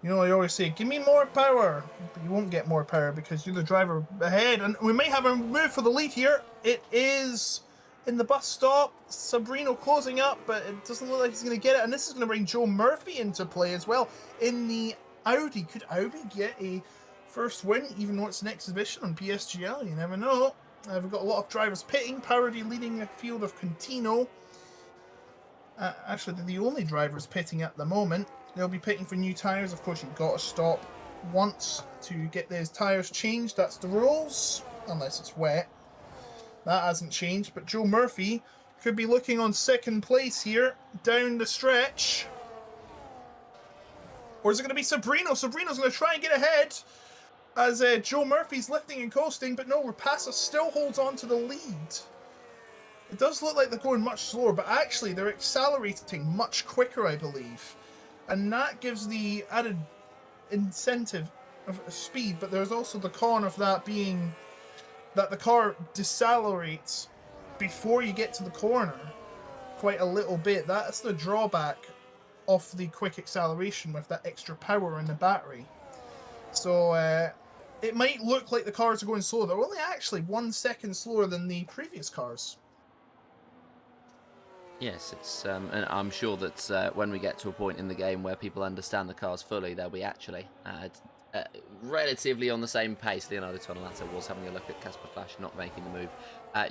You know, I always say, give me more power. But you won't get more power because you're the driver ahead. And we may have a move for the lead here. It is in the bus stop. Sabrino closing up, but it doesn't look like he's going to get it. And this is going to bring Joe Murphy into play as well in the Audi. Could Audi get a first win, even though it's an exhibition on PSGL? You never know. We've got a lot of drivers pitting. Parody leading a field of Contino. Actually, they're the only drivers pitting at the moment. They'll be pitting for new tyres. Of course, you've got to stop once to get those tyres changed. That's the rules, unless it's wet. That hasn't changed. But Joe Murphy could be looking on second place here down the stretch. Or is it going to be Sabrino? Sabrino's going to try and get ahead as Joe Murphy's lifting and coasting. But no, Rapassa still holds on to the lead. It does look like they're going much slower, but actually they're accelerating much quicker, I believe. And that gives the added incentive of speed, but there's also the con of that being that the car decelerates before you get to the corner quite a little bit. That's the drawback of the quick acceleration with that extra power in the battery. So it might look like the cars are going slow. They're only actually 1 second slower than the previous cars. Yes, it's and I'm sure that when we get to a point in the game where people understand the cars fully, they'll be actually relatively on the same pace. Leonardo Tonelato was having a look at Casper Flash not making the move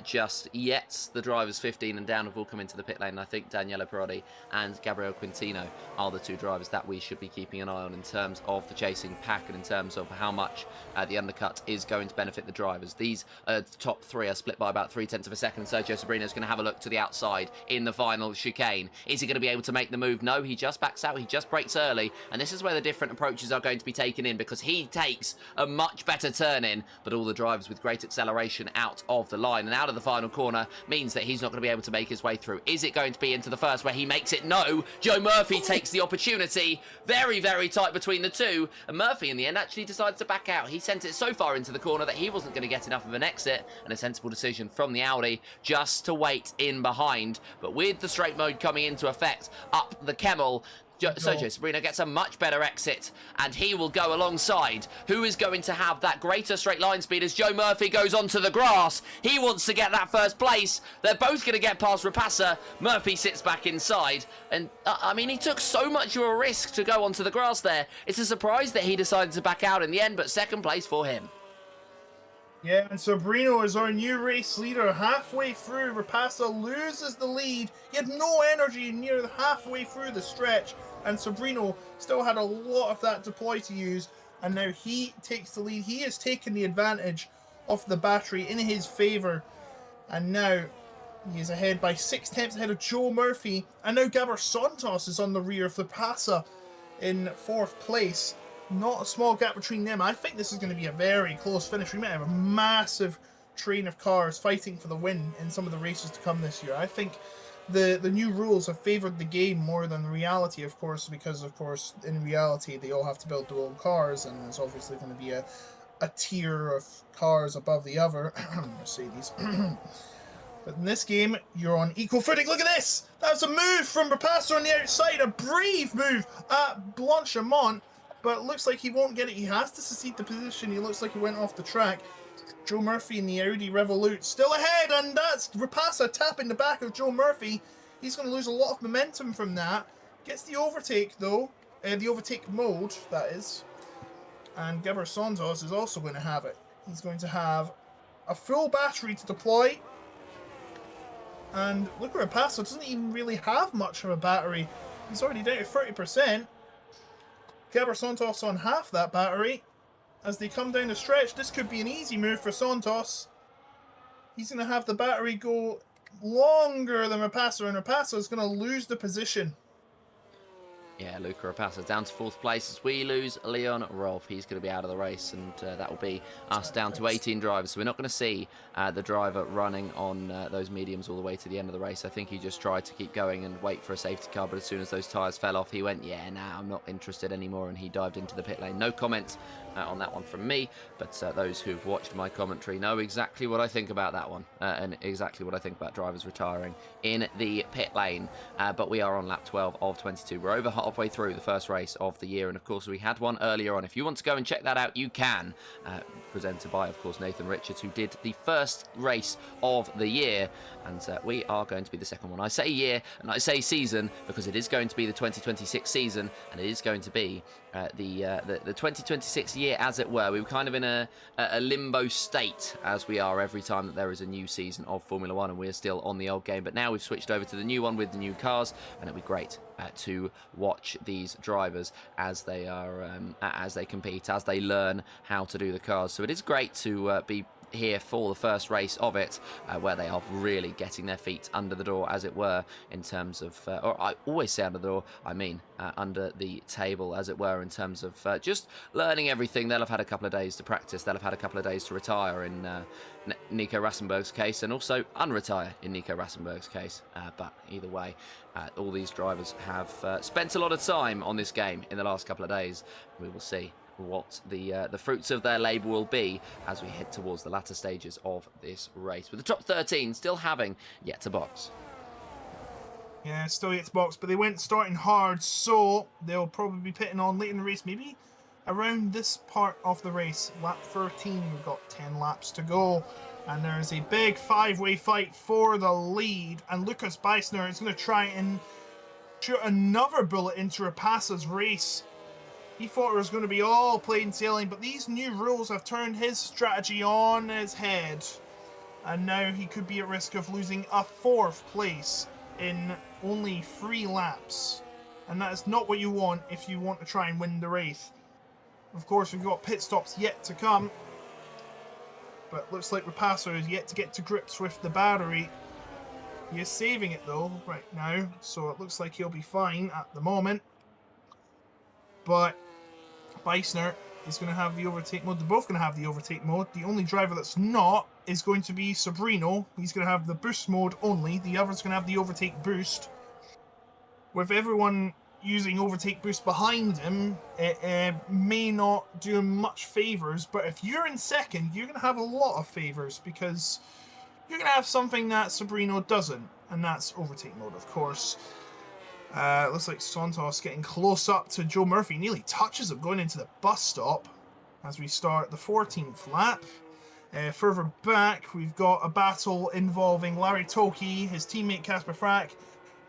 just yet. The drivers 15 and down have all come into the pit lane. I think Daniele Parodi and Gabriel Quintino are the two drivers that we should be keeping an eye on in terms of the chasing pack and in terms of how much the undercut is going to benefit the drivers. These top three are split by about 3/10 of a second. Sergio Sabrino is going to have a look to the outside in the final chicane. Is he going to be able to make the move? No, he just backs out. He just brakes early. And this is where the different approaches are going to be taken in because he takes a much better turn in, but all the drivers with great acceleration out of the line and out of the final corner means that he's not going to be able to make his way through. Is it going to be into the first where he makes it? No. Joe Murphy takes the opportunity. Very, very tight between the two. And Murphy, in the end, actually decides to back out. He sent it so far into the corner that he wasn't going to get enough of an exit. And a sensible decision from the Audi just to wait in behind. But with the straight mode coming into effect up the Kemmel, Sergio Sabrino gets a much better exit, and he will go alongside. Who is going to have that greater straight line speed as Joe Murphy goes onto the grass? He wants to get that first place. They're both going to get past Rapassa. Murphy sits back inside, and I mean, he took so much of a risk to go onto the grass there. It's a surprise that he decided to back out in the end, but second place for him. Yeah, and Sobrino is our new race leader. Halfway through, Rapasa loses the lead. He had no energy near halfway through the stretch, and Sobrino still had a lot of that deploy to use, and now he takes the lead. He has taken the advantage of the battery in his favour, and now he is ahead by 6 tenths ahead of Joe Murphy, and now Gabor Santos is on the rear of Rapasa in 4th place. Not a small gap between them. I think this is going to be a very close finish. We might have a massive train of cars fighting for the win in some of the races to come this year. I think the new rules have favoured the game more than the reality, of course, because, of course, in reality, they all have to build their own cars, and there's obviously going to be a tier of cars above the other. Mercedes. But in this game, you're on equal footing. Look at this! That's a move from Rapasa on the outside. A brave move at Blanchimont. But it looks like he won't get it. He has to secede the position. He looks like he went off the track. Joe Murphy in the Audi Revolut still ahead, and that's Rapasa tapping the back of Joe Murphy. He's going to lose a lot of momentum from that. Gets the overtake, though. The overtake mode, that is. And Gabor Santos is also going to have it. He's going to have a full battery to deploy. And look at Rapasa, doesn't even really have much of a battery. He's already down to 30%. Gabor Santos on half that battery. As they come down the stretch, this could be an easy move for Santos. He's going to have the battery go longer than Rapasa, and Rapasa is going to lose the position. Yeah, Luca Rapasa down to 4th place as we lose Leon Rolf. He's going to be out of the race, and that will be us down to 18 drivers. So we're not going to see the driver running on those mediums all the way to the end of the race. I think he just tried to keep going and wait for a safety car, but as soon as those tyres fell off, he went, yeah, nah, I'm not interested anymore, and he dived into the pit lane. No comments on that one from me, but those who've watched my commentary know exactly what I think about that one, and exactly what I think about drivers retiring in the pit lane. But we are on lap 12 of 22. We're over halfway through the first race of the year, and of course we had one earlier on. If you want to go and check that out, you can. Presented by, of course, Nathan Richards, who did the first race of the year, and we are going to be the second one. I say year and I say season because it is going to be the 2026 season, and it is going to be the 2026 year, as it were. We were kind of in a limbo state, as we are every time that there is a new season of Formula One, and we're still on the old game. But now we've switched over to the new one with the new cars, and it'll be great to watch these drivers as they are as they compete, as they learn how to do the cars. So it is great to be here for the first race of it, where they are really getting their feet under the door, as it were, in terms of, or I always say under the door, I mean under the table, as it were, in terms of just learning everything. They'll have had a couple of days to practice, they'll have had a couple of days to retire in Nico Rassenberg's case, and also unretire in Nico Rassenberg's case, but either way, all these drivers have spent a lot of time on this game in the last couple of days. We will see what the fruits of their labour will be as we head towards the latter stages of this race, with the top 13 still having yet to box. Yeah, still yet to box, but they went starting hard, so they'll probably be pitting on late in the race, maybe around this part of the race. Lap 13, we've got 10 laps to go, and there's a big 5-way fight for the lead, and Lucas Beisner is going to try and shoot another bullet into Rapasa's race. He thought it was going to be all plain sailing, but these new rules have turned his strategy on its head, and now he could be at risk of losing a 4th place in only 3 laps, and that is not what you want if you want to try and win the race. Of course, we've got pit stops yet to come, but looks like Rapasa is yet to get to grips with the battery. He is saving it though right now, so it looks like he'll be fine at the moment. But Beisner is going to have the overtake mode. They're both going to have the overtake mode. The only driver that's not is going to be Sobrino. He's going to have the boost mode only. The other's going to have the overtake boost. With everyone using overtake boost behind him, it may not do him much favours. But if you're in second, you're going to have a lot of favours, because you're going to have something that Sobrino doesn't, and that's overtake mode, of course. Looks like Santos getting close up to Joe Murphy, nearly touches him going into the bus stop as we start the 14th lap. Further back, we've got a battle involving Larry Toki, his teammate Casper Frack,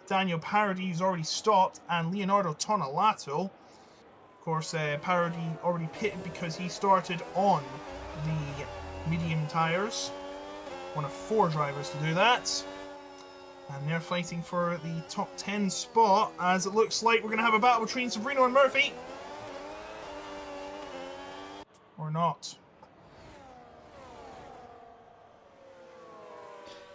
Daniel Parody, who's already stopped, and Leonardo Tonelato. Of course, Parody already pitted because he started on the medium tyres. One of 4 drivers to do that. And they're fighting for the top 10 spot, as it looks like we're going to have a battle between Sabrino and Murphy. Or not.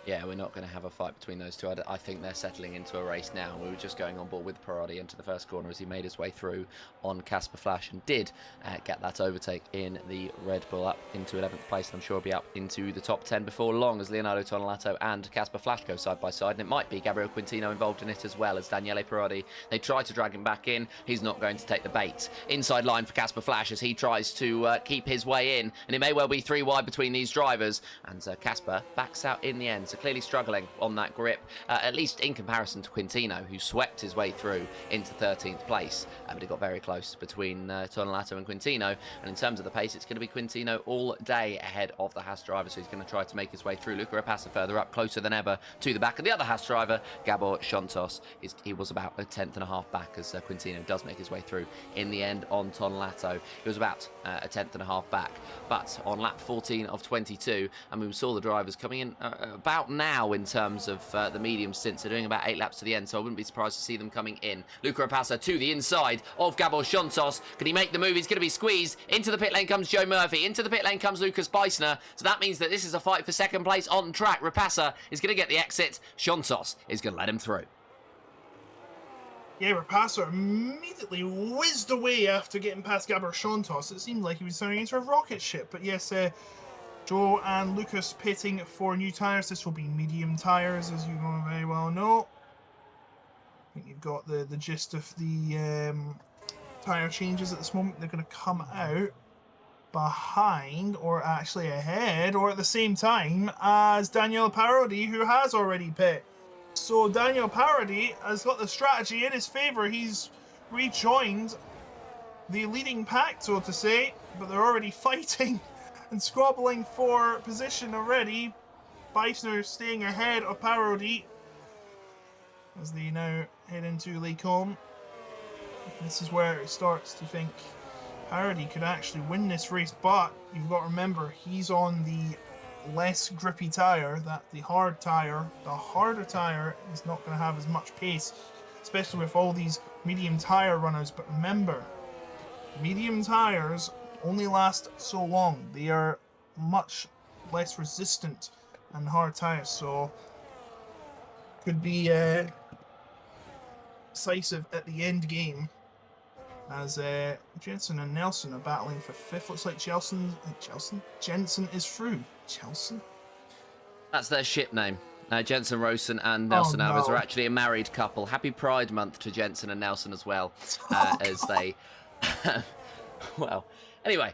Yeah, we're not going to have a fight between those two. I think they're settling into a race now. We were just going on board with Parodi into the first corner as he made his way through on Casper Flash and did get that overtake in the Red Bull up into 11th place. And I'm sure he'll be up into the top 10 before long as Leonardo Tonelato and Casper Flash go side by side. And it might be Gabriel Quintino involved in it as well as Daniele Parodi. They try to drag him back in. He's not going to take the bait. Inside line for Casper Flash as he tries to keep his way in. And it may well be 3 wide between these drivers. And Casper backs out in the end. So clearly struggling on that grip, at least in comparison to Quintino, who swept his way through into 13th place. But it got very close between Tonelato and Quintino. And in terms of the pace, it's going to be Quintino all day ahead of the Haas driver. So he's going to try to make his way through. Luca Rapassa further up, closer than ever to the back of the other Haas driver, Gabor Xontos. He was about a 10th and a half back as Quintino does make his way through in the end on Tonelato. He was about a 10th and a half back. But on lap 14 of 22, and we saw the drivers coming in about now in terms of the medium stints. They're doing about 8 laps to the end, so I wouldn't be surprised to see them coming in. Luca Rapassa to the inside of Gabor Xontos. Can he make the move? He's going to be squeezed. Into the pit lane comes Joe Murphy. Into the pit lane comes Lucas Beisner. So that means that this is a fight for second place on track. Rapassa is going to get the exit. Xontos is going to let him through. Yeah, Rapassa immediately whizzed away after getting past Gabor Xontos. It seemed like he was turning into a rocket ship. But yes, Joe and Lucas pitting for new tyres. This will be medium tyres, as you very well know. I think you've got the gist of the tyre changes at this moment. They're going to come out behind, or actually ahead, or at the same time as Daniel Parodi, who has already pit. So Daniel Parodi has got the strategy in his favour. He's rejoined the leading pack, so to say, but they're already fighting and squabbling for position already. Beisner staying ahead of Parodi as they now head into Lake Holm. This is where it starts to think Parodi could actually win this race, but you've got to remember he's on the less grippy tyre, that the hard tyre. The harder tyre is not going to have as much pace, especially with all these medium tyre runners. But remember, medium tyres only last so long. They are much less resistant than hard tyres, so could be decisive at the end game as Jensen and Nelson are battling for 5th. Looks like Jensen is through. Chelsea? That's their ship name. Jensen Rosen and Nelson Alves are actually a married couple. Happy Pride Month to Jensen and Nelson as well, as they... well, anyway,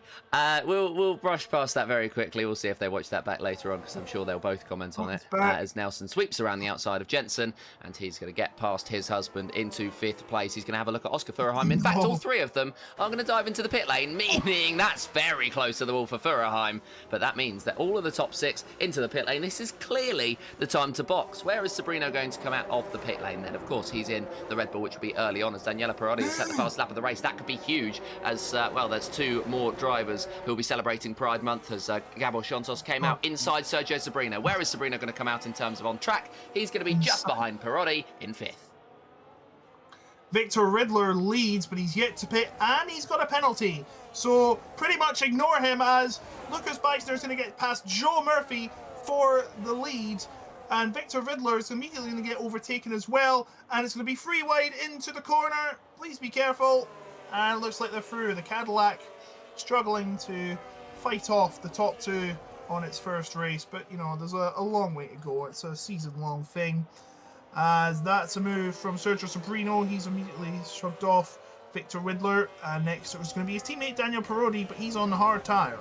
we'll brush past that very quickly. We'll see if they watch that back later on, because I'm sure they'll both comment on it. As Nelson sweeps around the outside of Jensen, and he's going to get past his husband into 5th place. He's going to have a look at Oscar Furheim. In fact, all 3 of them are going to dive into the pit lane, meaning that's very close to the wall for Furheim. But that means that all of the top 6 into the pit lane. This is clearly the time to box. Where is Sabrino going to come out of the pit lane then? Of course, he's in the Red Bull, which will be early on, as Daniela Parodi has set the fast lap of the race. That could be huge, as well, there's 2 more drivers who will be celebrating Pride Month, as Gabor Xontos came out inside Sergio Sabrino. Where is Sabrino going to come out in terms of on track? He's going to be just behind Parodi in 5th. Victor Riddler leads, but he's yet to pit, and he's got a penalty. So pretty much ignore him, as Lucas Beisner is going to get past Joe Murphy for the lead, and Victor Riddler is immediately going to get overtaken as well, and it's going to be 3 wide into the corner. Please be careful. And it looks like they're through. The Cadillac struggling to fight off the top 2 on its first race, but you know, there's a long way to go. It's a season-long thing. As that's a move from Sergio Sabrino. He's immediately shrugged off Victor Riddler. Next it was going to be his teammate Daniel Parodi, but he's on the hard tyre.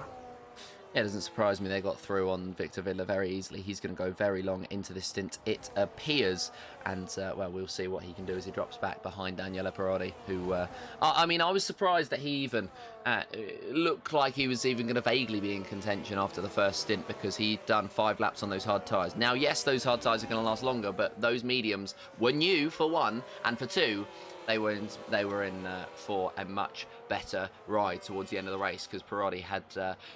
Yeah, it doesn't surprise me they got through on Victor Riddler very easily. He's going to go very long into this stint, it appears. And, well, we'll see what he can do as he drops back behind Daniele Parodi, who, I mean, I was surprised that he even looked like he was even going to vaguely be in contention after the first stint, because he'd done 5 laps on those hard tyres. Now, yes, those hard tyres are going to last longer, but those mediums were new, for 1, and for 2, they were in for a much better ride towards the end of the race, because Perotti had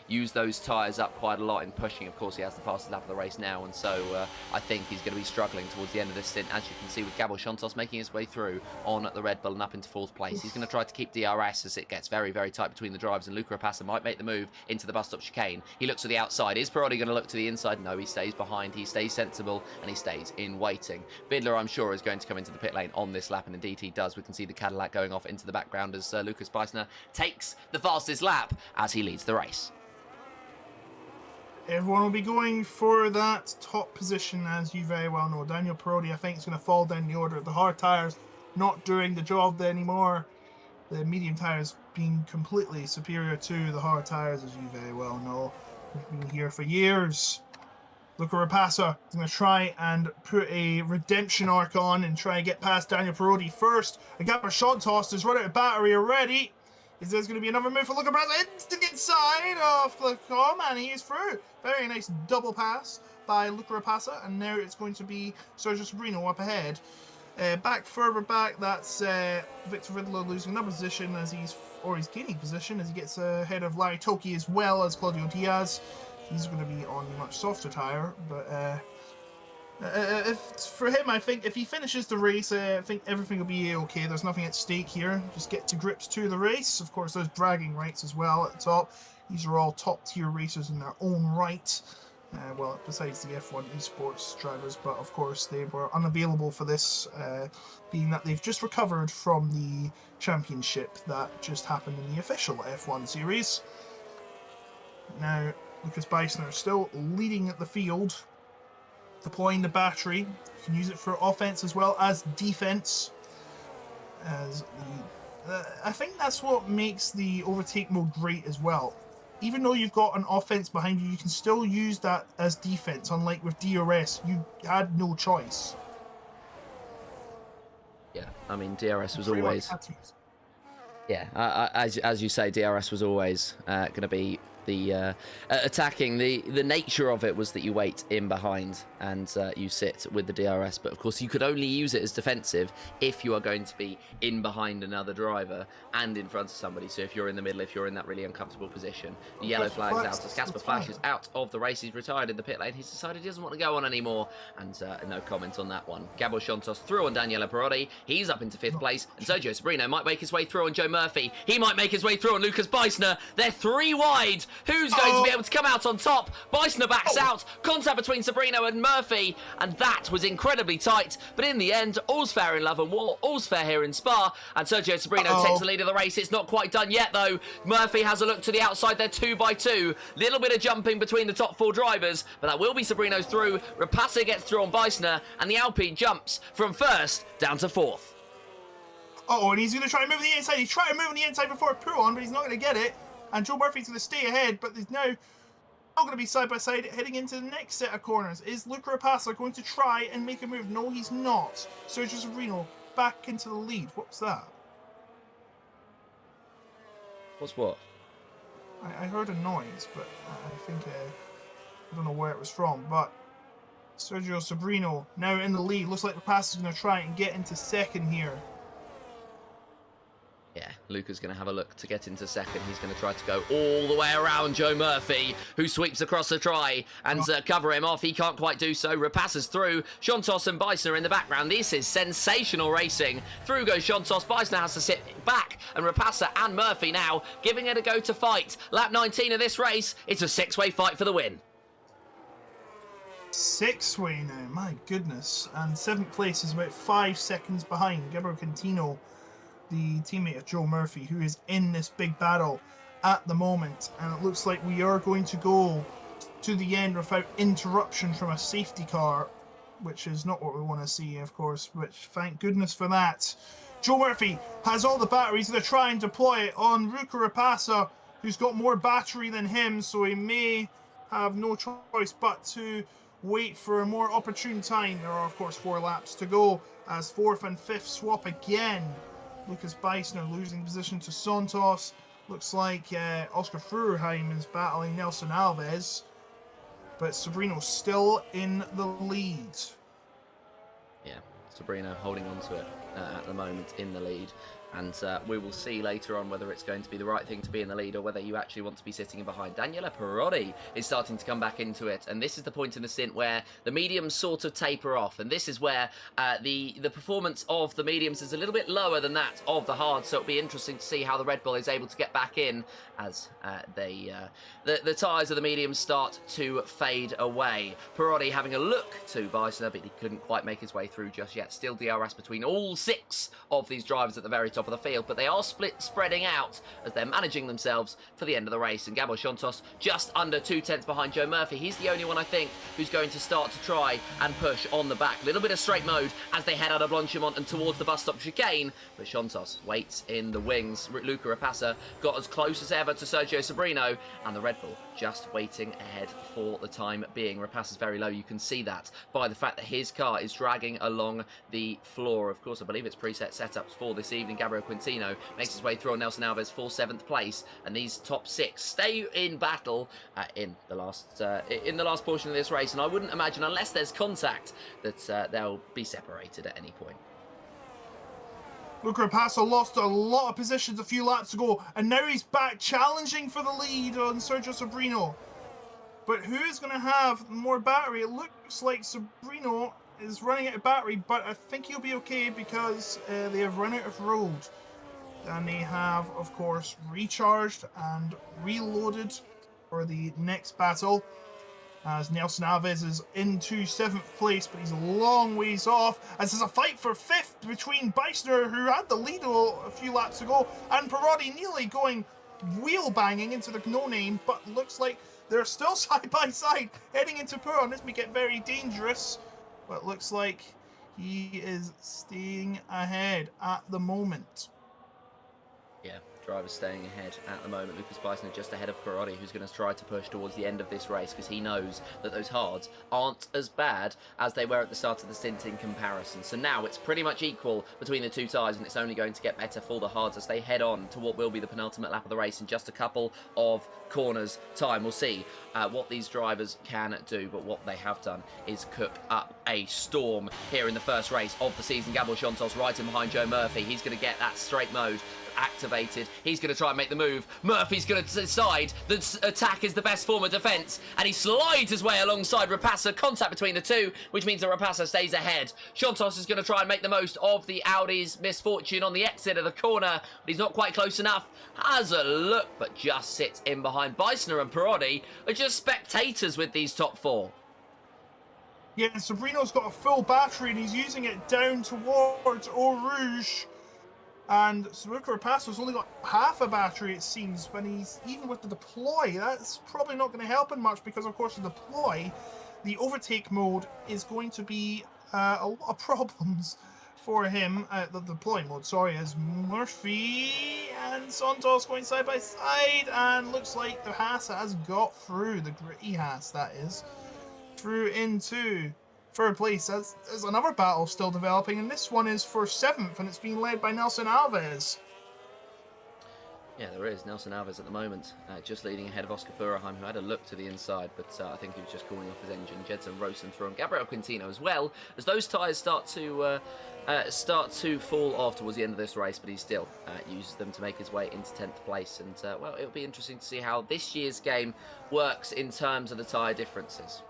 used those tyres up quite a lot in pushing. Of course, he has the fastest lap of the race now, and so I think he's going to be struggling towards the end of this stint, as you can see with Gabor Shontos making his way through on the Red Bull and up into 4th place. He's going to try to keep DRS as it gets very, very tight between the drivers, and Luca Rapassa might make the move into the bus stop chicane. He looks to the outside. Is Perotti going to look to the inside? No, he stays behind. He stays sensible, and he stays in waiting. Bidler, I'm sure, is going to come into the pit lane on this lap, and indeed he does. We can see the Cadillac going off into the background as Lucas Beissner takes the fastest lap as he leads the race. Everyone will be going for that top position, as you very well know. Daniel Perotti, I think, is going to fall down the order. The hard tyres not doing the job anymore. The medium tyres being completely superior to the hard tyres, as you very well know. We've been here for years. Luca Rapassa is going to try and put a redemption arc on and try and get past Daniel Perotti first. And Gabor Shontos has run out of battery already. Is there going to be another move for Luca Rapassa? Instant inside of Clifcom, and he is through. Very nice double pass by Luca Rapassa, and now it's going to be Sergio Sobrino up ahead. Further back, that's Victor Ridlow losing another position as he's gaining position as he gets ahead of Larry Toki as well as Claudio Diaz. He's going to be on a much softer tyre, but for him, I think if he finishes the race, I think everything will be okay. There's nothing at stake here. Just get to grips to the race. Of course, there's bragging rights as well at the top. These are all top-tier racers in their own right. Well, besides the F1 esports drivers, but of course they were unavailable for this, being that they've just recovered from the championship that just happened in the official F1 series. Now, Lucas Beissner still leading at the field, deploying the battery. You can use it for offense as well as defense. I think that's what makes the overtake mode great as well. Even though you've got an offense behind you, you can still use that as defense, unlike with DRS, you had no choice. Yeah, I mean, DRS was always... Yeah, as you say, DRS was always going to be the attacking. The nature of it was that you wait in behind and you sit with the DRS, but of course you could only use it as defensive if you are going to be in behind another driver and in front of somebody. So if you're in the middle, if you're in that really uncomfortable position, the yellow flag's out as Casper Flash is out of the race. He's retired in the pit lane. He's decided he doesn't want to go on anymore, and no comment on that one. Gabor Shontos through on Daniele Perotti. He's up into 5th place, and Sergio Sobrino might make his way through on Joe Murphy. He might make his way through on Lucas Beissner. They're 3 wide. Who's going to be able to come out on top? Beissner backs out. Contact between Sobrino and Murphy, and that was incredibly tight. But in the end, all's fair in love and war. All's fair here in Spa, and Sergio Sobrino takes the lead of the race. It's not quite done yet, though. Murphy has a look to the outside. They're 2 by 2. Little bit of jumping between the top 4 drivers, but that will be Sobrino's through. Rapassa gets through on Beissner, and the Alpine jumps from 1st down to 4th. And he's going to try and move on the inside. He's trying to move on the inside before Pouron, but he's not going to get it. And Joe Murphy's going to stay ahead, but there's now not going to be side by side heading into the next set of corners. Is Luca Rapassa going to try and make a move? No, he's not. Sergio Sobrino back into the lead. What was that? What's what? I heard a noise, but I think I don't know where it was from. But Sergio Sobrino now in the lead. Looks like Rapassa's going to try and get into 2nd here. Yeah, Luca's going to have a look to get into 2nd. He's going to try to go all the way around Joe Murphy, who sweeps across the try and cover him off. He can't quite do so. Rapassa's through. Shontos and Beissner in the background. This is sensational racing. Through goes Shontos. Beissner has to sit back, and Rapassa and Murphy now giving it a go to fight. Lap 19 of this race. It's a 6-way fight for the win. 6-way now, my goodness. And 7th place is about 5 seconds behind Gabor Contino, the teammate of Joe Murphy, who is in this big battle at the moment. And it looks like we are going to go to the end without interruption from a safety car, which is not what we want to see, of course, which thank goodness for that. Joe Murphy has all the batteries to try and deploy it on Luca Rapassa, who's got more battery than him, so he may have no choice but to wait for a more opportune time. There are, of course, 4 laps to go as 4th and 5th swap again. Lucas Beissner losing position to Santos. Looks like Oscar Furheim is battling Nelson Alves, but Sobrino still in the lead. Yeah, Sobrino holding on to it at the moment in the lead. And we will see later on whether it's going to be the right thing to be in the lead or whether you actually want to be sitting in behind. Daniele Perotti is starting to come back into it, and this is the point in the stint where the mediums sort of taper off, and this is where the performance of the mediums is a little bit lower than that of the hards, so it'll be interesting to see how the Red Bull is able to get back in as the tyres of the mediums start to fade away. Perotti having a look to Beisner, but he couldn't quite make his way through just yet. Still DRS between all 6 of these drivers at the very top of the field, but they are spreading out as they're managing themselves for the end of the race. And Gabo Xontos just under 2/10 behind Joe Murphy. He's the only one, I think, who's going to start to try and push on the back. A little bit of straight mode as they head out of Blanchimont and towards the bus stop chicane, but Xontos waits in the wings. Luca Rapassa got as close as ever to Sergio Sobrino, and the Red Bull just waiting ahead for the time being. Rapassa's very low. You can see that by the fact that his car is dragging along the floor. Of course, I believe it's preset setups for this evening. Gabriel Quintino makes his way through on Nelson Alves for 7th place, and these top 6 stay in battle in the last portion of this race. And I wouldn't imagine, unless there's contact, that they'll be separated at any point. Luca Rapassa lost a lot of positions a few laps ago, and now he's back challenging for the lead on Sergio Sobrino. But who is going to have more battery? It looks like Sobrino is running out of battery, but I think he'll be okay because they have run out of road. And they have, of course, recharged and reloaded for the next battle. As Nelson Alves is into 7th place, but he's a long ways off. As there's a fight for 5th between Beisner, who had the lead a few laps ago, and Perotti nearly going wheel banging into the no-name, but looks like they're still side by side heading into Puron. This may get very dangerous, but looks like he is staying ahead at the moment. Yeah, driver's staying ahead at the moment. Lucas Beisner just ahead of Perotti, who's going to try to push towards the end of this race because he knows that those hards aren't as bad as they were at the start of the stint in comparison. So now it's pretty much equal between the two tyres, and it's only going to get better for the hards as they head on to what will be the penultimate lap of the race in just a couple of corners time. We'll see what these drivers can do, but what they have done is cook up a storm here in the first race of the season. Gabo Xontos right in behind Joe Murphy. He's going to get that straight mode activated. He's going to try and make the move. Murphy's going to decide that attack is the best form of defence, and he slides his way alongside Rapassa. Contact between the two, which means that Rapassa stays ahead. Xontos is going to try and make the most of the Audi's misfortune on the exit of the corner, but he's not quite close enough. Has a look, but just sits in behind. Beisner and Perotti are just spectators with these top 4. Yeah, Sobrino's got a full battery and he's using it down towards Eau Rouge. And Luca Rapassa's only got half a battery, it seems, when he's even with the deploy. That's probably not going to help him much because, of course, the deploy, the overtake mode, is going to be a lot of problems for him. The deploy mode, sorry, as Murphy and Santos going side by side, and looks like the Haas has got through, the gritty Haas, that is, through into 3rd place. There's another battle still developing, and this one is for 7th, and it's being led by Nelson Alves. Yeah, there is. Nelson Alves at the moment, just leading ahead of Oscar Furaheim, who had a look to the inside, but I think he was just cooling off his engine. Jedson Rosen through on Gabriel Quintino as well, as those tyres start to fall off towards the end of this race, but he still uses them to make his way into 10th place. And, well, it'll be interesting to see how this year's game works in terms of the tyre differences.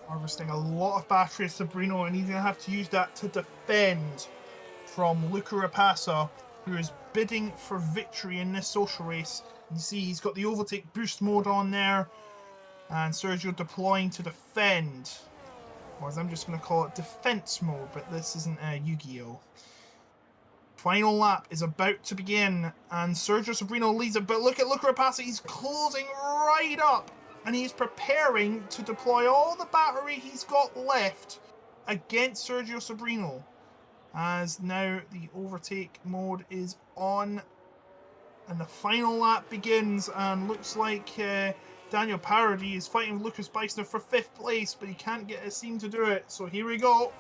Harvesting a lot of battery, Sobrino, and he's going to have to use that to defend from Luca Rapassa, who is bidding for victory in this social race. You see he's got the overtake boost mode on there, and Sergio deploying to defend. Or as I'm just going to call it, defense mode, but this isn't Yu-Gi-Oh! Final lap is about to begin, and Sergio Sobrino leads it, but look at Luca Rapassa, he's closing right up. And he's preparing to deploy all the battery he's got left against Sergio Sobrino. As now the overtake mode is on. And the final lap begins. And looks like Daniel Parody is fighting with Lucas Beisner for 5th place. But he can't get a seam to do it. So here we go.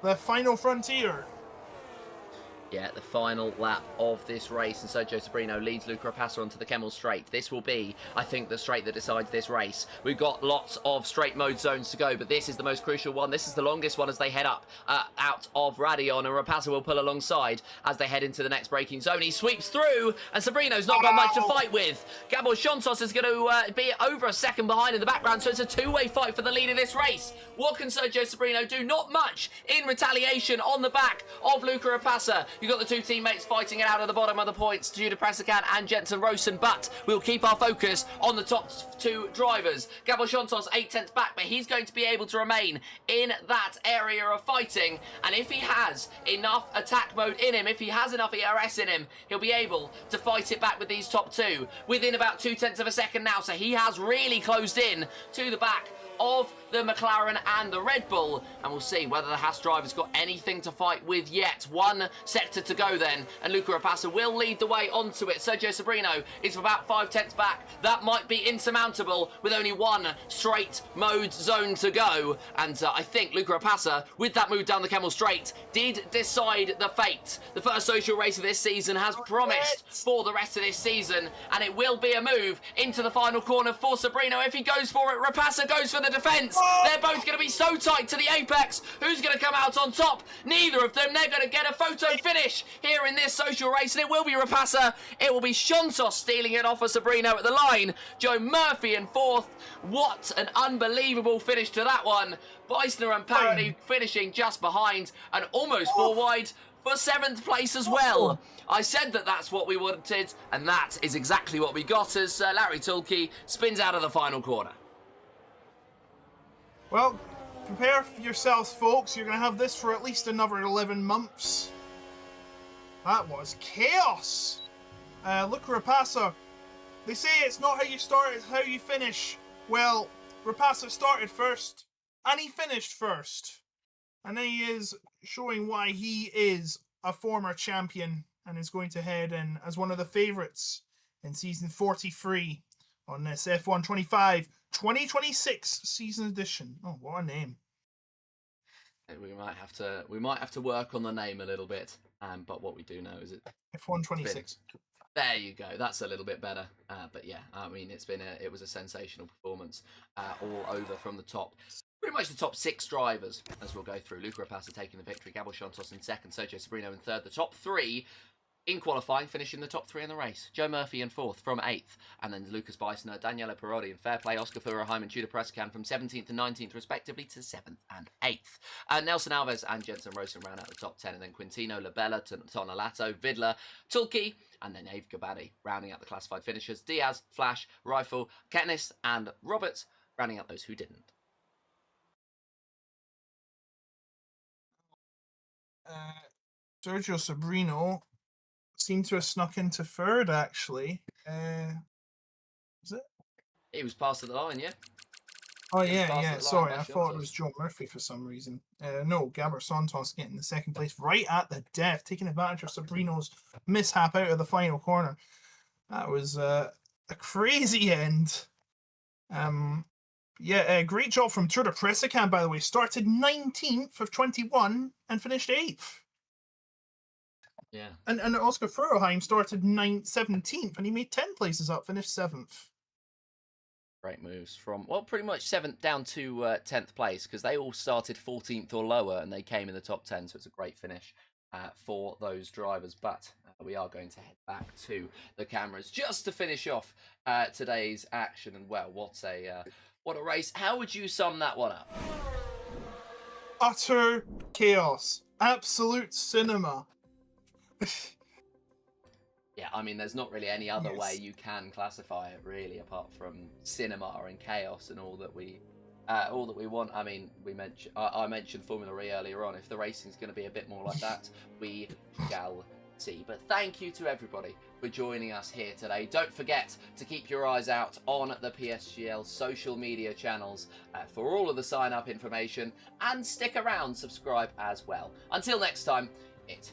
The final frontier. Yeah, the final lap of this race, and Sergio Sabrino leads Luca Rapassa onto the Kemmel Straight. This will be, I think, the straight that decides this race. We've got lots of straight mode zones to go, but this is the most crucial one. This is the longest one as they head up out of Radion, and Rapassa will pull alongside as they head into the next braking zone. He sweeps through, and Sabrino's not got much to fight with. Gabor Shontos is going to be over a second behind in the background, so it's a two-way fight for the lead of this race. What can Sergio Sabrino do? Not much in retaliation on the back of Luca Rapassa. You've got the two teammates fighting it out at the bottom of the points, Judah Pressakan and Jensen Rosen, but we'll keep our focus on the top two drivers. Gabor Shontos 8/10 back, but he's going to be able to remain in that area of fighting, and if he has enough attack mode in him, if he has enough ERS in him, he'll be able to fight it back with these top two within about 0.2 of a second now, so he has really closed in to the back of the McLaren and the Red Bull, and we'll see whether the Haas driver's got anything to fight with yet. One sector to go then, and Luca Rapassa will lead the way onto it. Sergio Sabrino is about 5/10 back. That might be insurmountable with only one straight mode zone to go, and I think Luca Rapassa, with that move down the Kemmel Straight, did decide the fate. The first social race of this season has promised for the rest of this season, and it will be a move into the final corner for Sabrino. If he goes for it, Rapassa goes for the defence. They're both going to be so tight to the apex. Who's going to come out on top? Neither of them. They're going to get a photo finish here in this social race, and it will be Rapassa. It will be Shontos stealing it off of Sabrino at the line. Joe Murphy in fourth. What an unbelievable finish to that one. Beissner and Parody finishing just behind and almost four wide for 7th place as well. I said that that's what we wanted, and that is exactly what we got as Larry Tulke spins out of the final corner. Well, prepare yourselves, folks. You're going to have this for at least another 11 months. That was chaos. Luca Rapassa. They say it's not how you start, it's how you finish. Well, Rapassa started first, and he finished first. And then he is showing why he is a former champion and is going to head in as one of the favourites in season 43 on this F1 25 2026 season edition. Oh, what a name. We might have to work on the name a little bit, but what we do know is F1 26. There you go. That's a little bit better. But yeah, I mean, it was a sensational performance all over from the top. Pretty much the top 6 drivers, as we'll go through. Luca Rapassa taking the victory, Gabor Shontos in second, Sergio Sabrino in third. The top 3 in qualifying, finishing the top 3 in the race. Joe Murphy in 4th from 8th, and then Lucas Beissner, Daniele Parodi in fair play, Oscar Furerheim and Judah Pressakan from 17th and 19th respectively to 7th and 8th. Nelson Alves and Jensen Rosen round out the top 10, and then Quintino, Labella, Tonelato, Vidler, Tulke, and then Ave Gabadi rounding out the classified finishers. Diaz, Flash, Rifle, Ketnis and Roberts rounding out those who didn't. Sergio Sabrino seemed to have snuck into third, actually. Was it? He was passed at the line, yeah? Oh, yeah. Sorry, I thought it was Joe Murphy for some reason. No, Gabor Shontos getting the second place right at the death, taking advantage of Sabrino's mishap out of the final corner. That was a crazy end. Great job from Judah Pressakan, by the way. Started 19th of 21 and finished 8th. Yeah. And Oscar Furerheim started 17th and he made 10 places up, finished 7th. Great moves from, well, pretty much 7th down to 10th place, because they all started 14th or lower and they came in the top 10, so it's a great finish for those drivers. But we are going to head back to the cameras just to finish off today's action. And well, what a race. How would you sum that one up? Utter chaos. Absolute cinema. Yeah, I mean, there's not really any other way you can classify it, really, apart from cinema and chaos and all that we want. I mean, I mentioned Formula E earlier on. If the racing's going to be a bit more like that, we shall see. But thank you to everybody for joining us here today. Don't forget to keep your eyes out on the PSGL social media channels for all of the sign-up information, and stick around, subscribe as well. Until next time, it